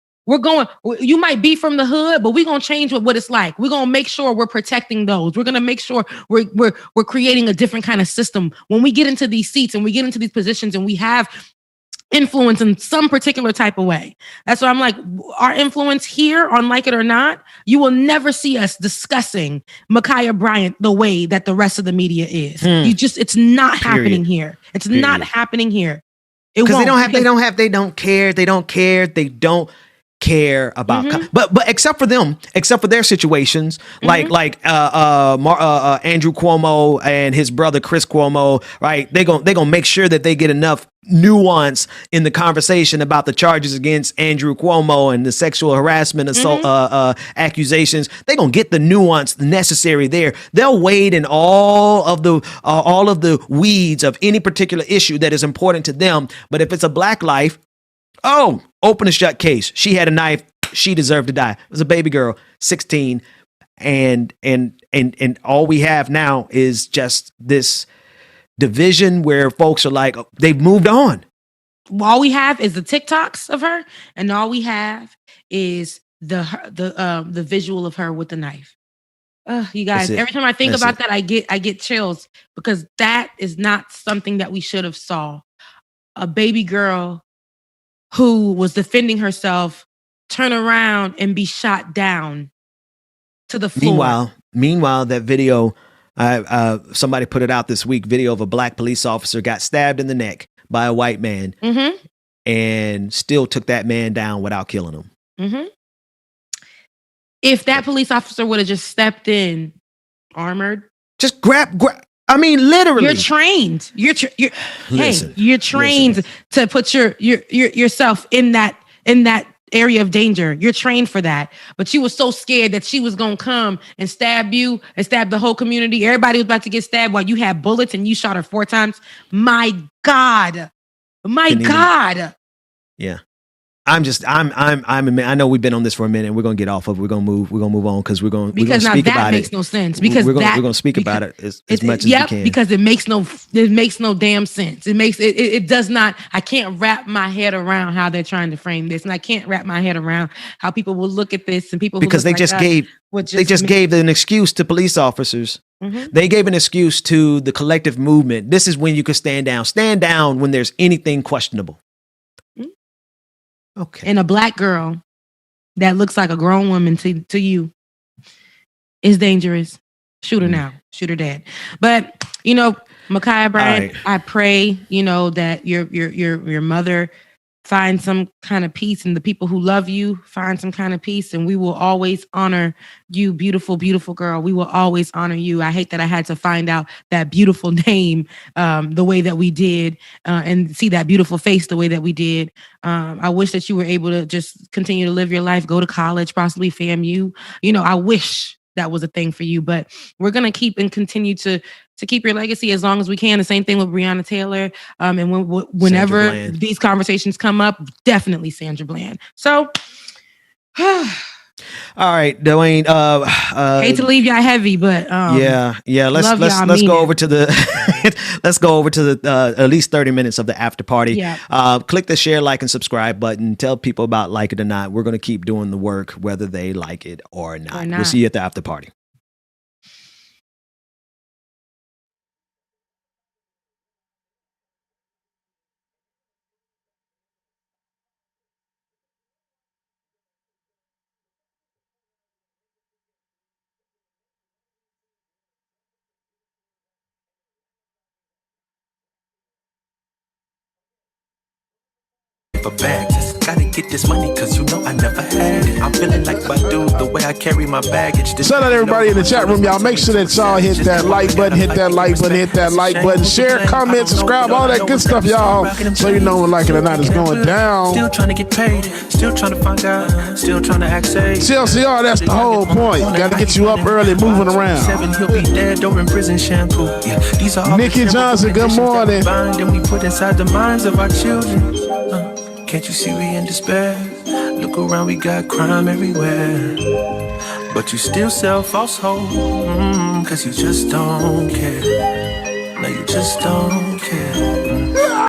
You might be from the hood, but we're going to change what it's like. We're going to make sure we're protecting those. We're going to make sure we're creating a different kind of system. When we get into these seats and we get into these positions and we have influence in some particular type of way. That's why I'm like, our influence here on Like It or Not, you will never see us discussing Ma'Khia Bryant the way that the rest of the media is. It's not happening here. It's not happening here. Because they don't care. care about, but except for their situations, like Andrew Cuomo and his brother Chris Cuomo, right? They gonna make sure that they get enough nuance in the conversation about the charges against Andrew Cuomo and the sexual harassment assault accusations. They're gonna get the nuance necessary there. They'll wade in all of the weeds of any particular issue that is important to them. But if it's a black life, open and shut case. She had a knife. She deserved to die. It was a baby girl, 16, and all we have now is just this division where folks are like, they've moved on. All we have is the TikToks of her, and all we have is the visual of her with the knife. You guys, every time I think about that, I get chills, because that is not something that we should have saw. A baby girl who was defending herself turn around and be shot down to the floor. Meanwhile, that video, somebody put it out this week, video of a black police officer got stabbed in the neck by a white man and still took that man down without killing him. If that police officer would have just stepped in armored, just grab. I mean, literally. You're trained. You're trained to put yourself in that area of danger. You're trained for that. But you were so scared that she was going to come and stab you and stab the whole community. Everybody was about to get stabbed while you had bullets and you shot her 4 times. My God. Yeah. I know we've been on this for a minute. We're gonna get off of it. We're gonna move on because we're gonna speak about it. Makes no sense. Because we're gonna speak about it as much as we can. Because it makes no damn sense. It does not. I can't wrap my head around how they're trying to frame this, and I can't wrap my head around how people will look at this and people because they just gave an excuse to police officers. They gave an excuse to the collective movement. This is when you could stand down. Stand down when there's anything questionable. Okay. And a black girl that looks like a grown woman to you is dangerous. Shoot her now. Shoot her dead. But Ma'Khia Bryant, I pray that your mother find some kind of peace, and the people who love you find some kind of peace, and we will always honor you, beautiful, beautiful girl. We will always honor you. I hate that I had to find out that beautiful name the way that we did and see that beautiful face the way that we did. I wish that you were able to just continue to live your life, go to college, possibly FAMU. I wish that was a thing for you, but we're going to keep and continue to keep your legacy as long as we can. The same thing with Breonna Taylor. And whenever these conversations come up, definitely Sandra Bland. So, all right, Dwayne. Hate to leave y'all heavy, but yeah. Let's go over to the let's go over to the at least 30 minutes of the after party. Yeah. Click the share, like, and subscribe button. Tell people about like it or not. We're gonna keep doing the work whether they like it or not. We'll see you at the after party. A bag. Gotta get this money cause I never had it. I'm feeling like Badu, the way I carry my baggage. Shout out everybody in the chat room, y'all. Make sure that y'all hit that like button, hit that like button, share, comment, subscribe, all that good stuff, y'all. So you know when like it or not is going down. Still trying to get paid, still trying to find out, still trying to access. CLCR, that's the whole point. Gotta get you up early, moving around. He'll be dead or in prison shampoo. Yeah, these are all Nikki Johnson, good morning. And we put inside the minds of our children. Can't you see we in despair? Look around, we got crime everywhere. But you still sell false hope, cause you just don't care. No, you just don't care.